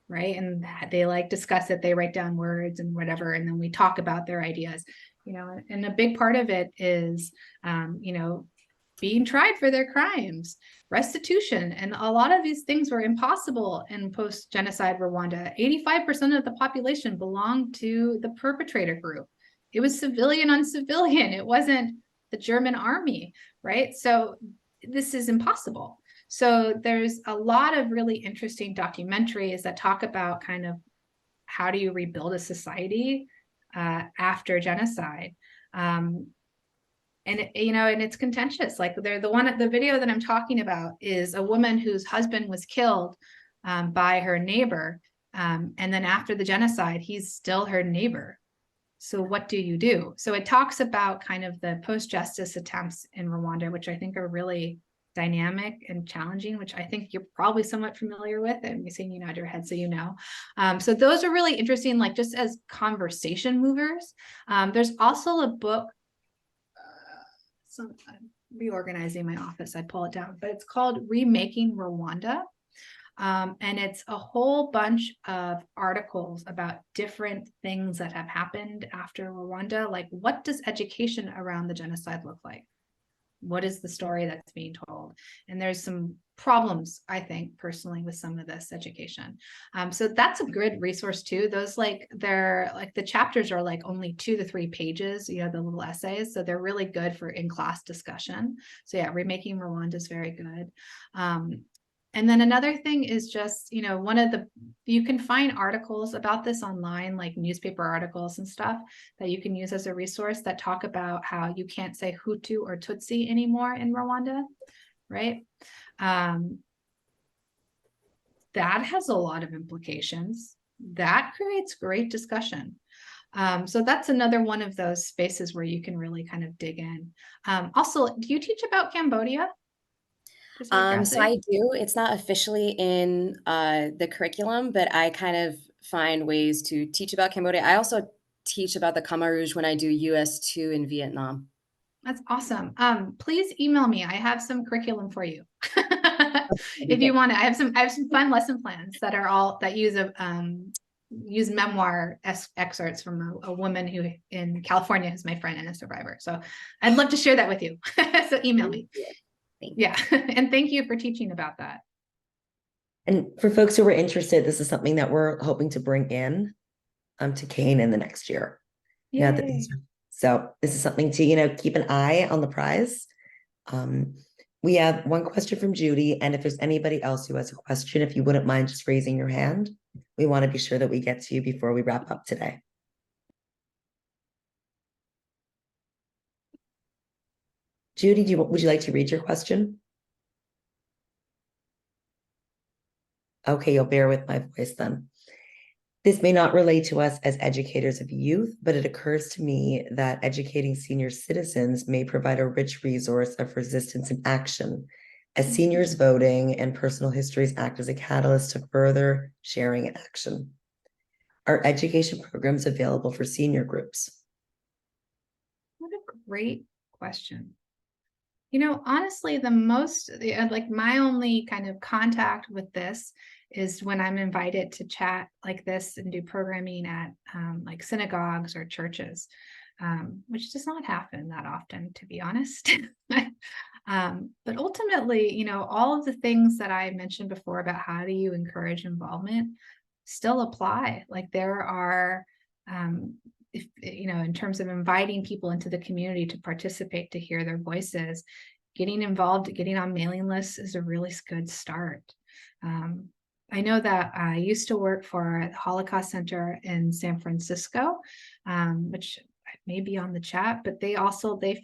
Right. And they like discuss it, they write down words and whatever, and then we talk about their ideas, and a big part of it is, being tried for their crimes, restitution. And a lot of these things were impossible in post-genocide Rwanda. 85% of the population belonged to the perpetrator group. It was civilian on civilian. It wasn't the German army, right? So this is impossible. So there's a lot of really interesting documentaries that talk about kind of how do you rebuild a society after genocide. And it's contentious. Like the video that I'm talking about is a woman whose husband was killed by her neighbor. And then after the genocide, he's still her neighbor. So what do you do? So it talks about kind of the post-justice attempts in Rwanda, which I think are really dynamic and challenging, which I think you're probably somewhat familiar with, and you're saying you nod your head so you know. So those are really interesting, like just as conversation movers. There's also a book, I'm reorganizing my office, I pull it down, but it's called Remaking Rwanda. And it's a whole bunch of articles about different things that have happened after Rwanda. Like, what does education around the genocide look like? What is the story that's being told? And there's some problems, I think, personally, with some of this education. So that's a good resource too. Those they're like the chapters are like only 2 to 3 pages, the little essays. So they're really good for in-class discussion. So yeah, Remaking Rwanda is very good. And then another thing is just, you can find articles about this online, like newspaper articles and stuff that you can use as a resource that talk about how you can't say Hutu or Tutsi anymore in Rwanda, right? That has a lot of implications. That creates great discussion. So that's another one of those spaces where you can really kind of dig in. Also, do you teach about Cambodia? So I do. It's not officially in the curriculum, but I kind of find ways to teach about Cambodia. I also teach about the Khmer Rouge when I do US2 in Vietnam. That's awesome. Please email me. I have some curriculum for you. If you want it, I have some fun lesson plans that are all that use memoir excerpts from a woman who in California who's my friend and a survivor. So I'd love to share that with you. So email me. Yeah. And thank you for teaching about that. And for folks who are interested, this is something that we're hoping to bring in to Kane in the next year. Yeah. So this is something to, keep an eye on the prize. We have one question from Judy. And if there's anybody else who has a question, if you wouldn't mind just raising your hand, we want to be sure that we get to you before we wrap up today. Judy, would you like to read your question? Okay, you'll bear with my voice then. This may not relate to us as educators of youth, but it occurs to me that educating senior citizens may provide a rich resource of resistance and action, as seniors voting and personal histories act as a catalyst to further sharing and action. Are education programs available for senior groups? What a great question. Honestly, my only kind of contact with this is when I'm invited to chat like this and do programming at like synagogues or churches, which does not happen that often, to be honest. But ultimately, all of the things that I mentioned before about how do you encourage involvement still apply. Like there are, in terms of inviting people into the community to participate, to hear their voices, getting involved, getting on mailing lists is a really good start. I know that I used to work for the Holocaust Center in San Francisco, which may be on the chat, but they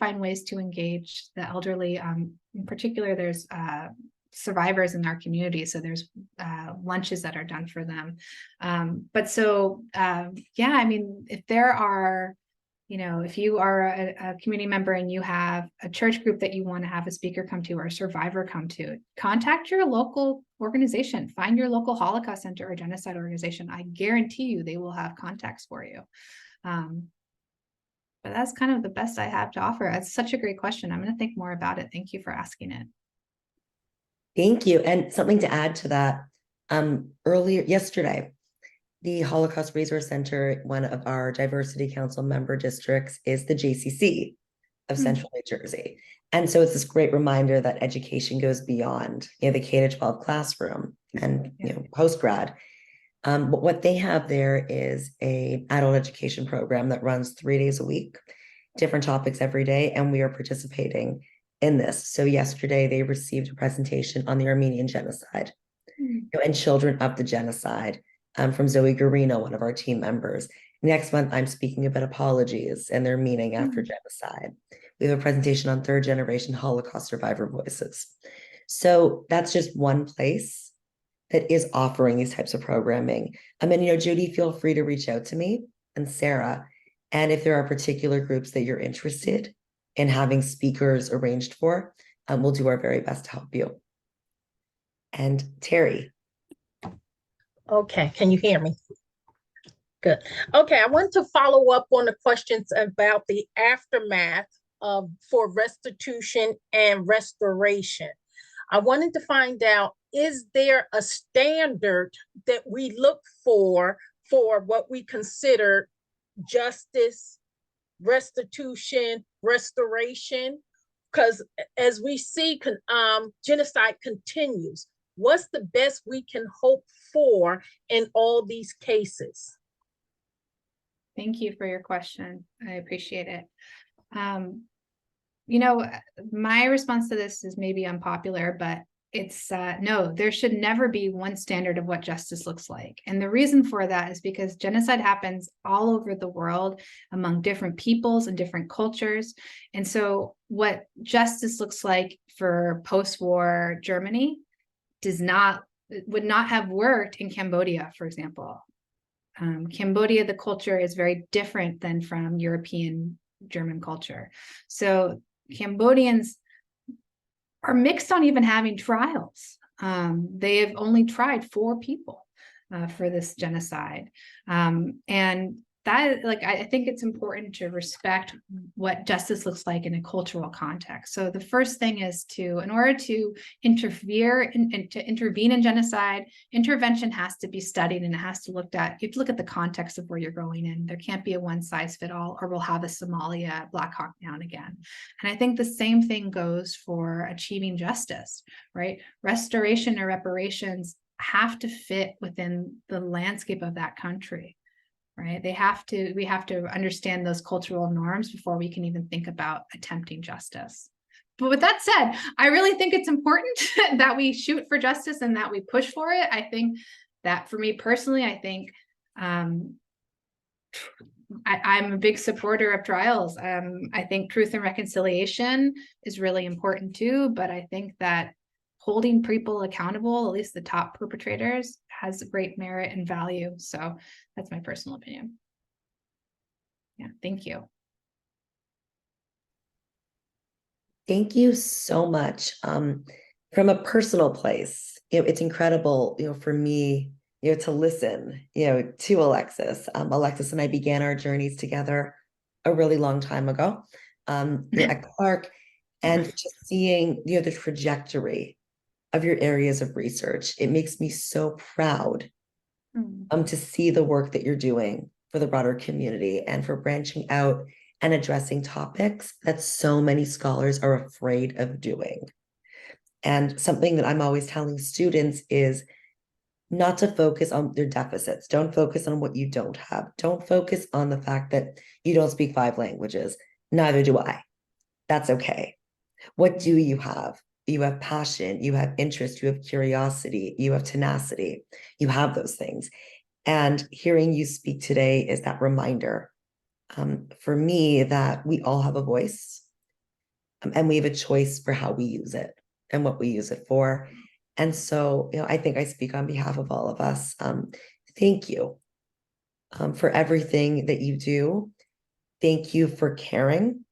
find ways to engage the elderly. In particular, there's survivors in our community. So there's lunches that are done for them. If there are, if you are a community member and you have a church group that you want to have a speaker come to or a survivor come to, contact your local organization, find your local Holocaust Center or genocide organization. I guarantee you they will have contacts for you. But that's kind of the best I have to offer. It's such a great question. I'm going to think more about it. Thank you for asking it. Thank you. And something to add to that, yesterday, the Holocaust Resource Center, one of our Diversity Council member districts, is the JCC of Central New Jersey. And so it's this great reminder that education goes beyond, the K-12 classroom and, post-grad. But what they have there is an adult education program that runs 3 days a week, different topics every day, and we are participating in this. So yesterday they received a presentation on the Armenian genocide and children of the genocide from Zoe Garino, one of our team members. Next month, I'm speaking about apologies and their meaning after genocide. We have a presentation on third generation Holocaust survivor voices. So that's just one place that is offering these types of programming. Judy, feel free to reach out to me and Sarah. And if there are particular groups that you're interested in having speakers arranged for, we'll do our very best to help you. And Terry. Okay, can you hear me? Good. Okay, I want to follow up on the questions about the aftermath for restitution and restoration. I wanted to find out, is there a standard that we look for what we consider justice, restitution, restoration, because as we see genocide continues, what's the best we can hope for in all these cases? Thank you for your question. I appreciate it. You know, my response to this is maybe unpopular, but it's no, there should never be one standard of what justice looks like. And the reason for that is because genocide happens all over the world among different peoples and different cultures. And so what justice looks like for post-war Germany would not have worked in Cambodia, for example. Cambodia, the culture is very different than from European German culture. So Cambodians are mixed on even having trials. They have only tried 4 people for this genocide. And that, like, I think it's important to respect what justice looks like in a cultural context. So the first thing is in order to interfere and to intervene in genocide, intervention has to be studied, and it has to you have to look at the context of where you're going in. There can't be a one size fit all, or we'll have a Somalia Black Hawk Down again. And I think the same thing goes for achieving justice, right? Restoration or reparations have to fit within the landscape of that country. Right? We have to understand those cultural norms before we can even think about attempting justice. But with that said, I really think it's important that we shoot for justice and that we push for it. I think that for me personally, I think I'm a big supporter of trials. I think truth and reconciliation is really important too, but I think that holding people accountable, at least the top perpetrators, has great merit and value. So that's my personal opinion. Yeah, thank you. Thank you so much. From a personal place, it's incredible, for me, to listen, to Alexis. Alexis and I began our journeys together a really long time ago, at Clark, and just seeing, the trajectory of your areas of research. It makes me so proud to see the work that you're doing for the broader community and for branching out and addressing topics that so many scholars are afraid of doing. And something that I'm always telling students is not to focus on their deficits. Don't focus on what you don't have. Don't focus on the fact that you don't speak 5 languages. Neither do I. That's okay. What do you have? You have passion, you have interest, you have curiosity, you have tenacity, you have those things. And hearing you speak today is that reminder for me that we all have a voice, and we have a choice for how we use it and what we use it for. And so, I think I speak on behalf of all of us. Thank you for everything that you do. Thank you for caring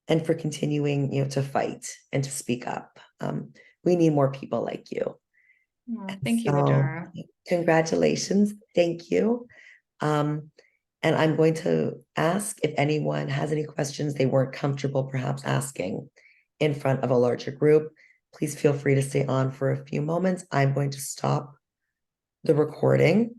and for continuing, to fight and to speak up. We need more people like you. Thank you, Adara. Congratulations. Thank you. And I'm going to ask if anyone has any questions they weren't comfortable perhaps asking in front of a larger group. Please feel free to stay on for a few moments. I'm going to stop the recording.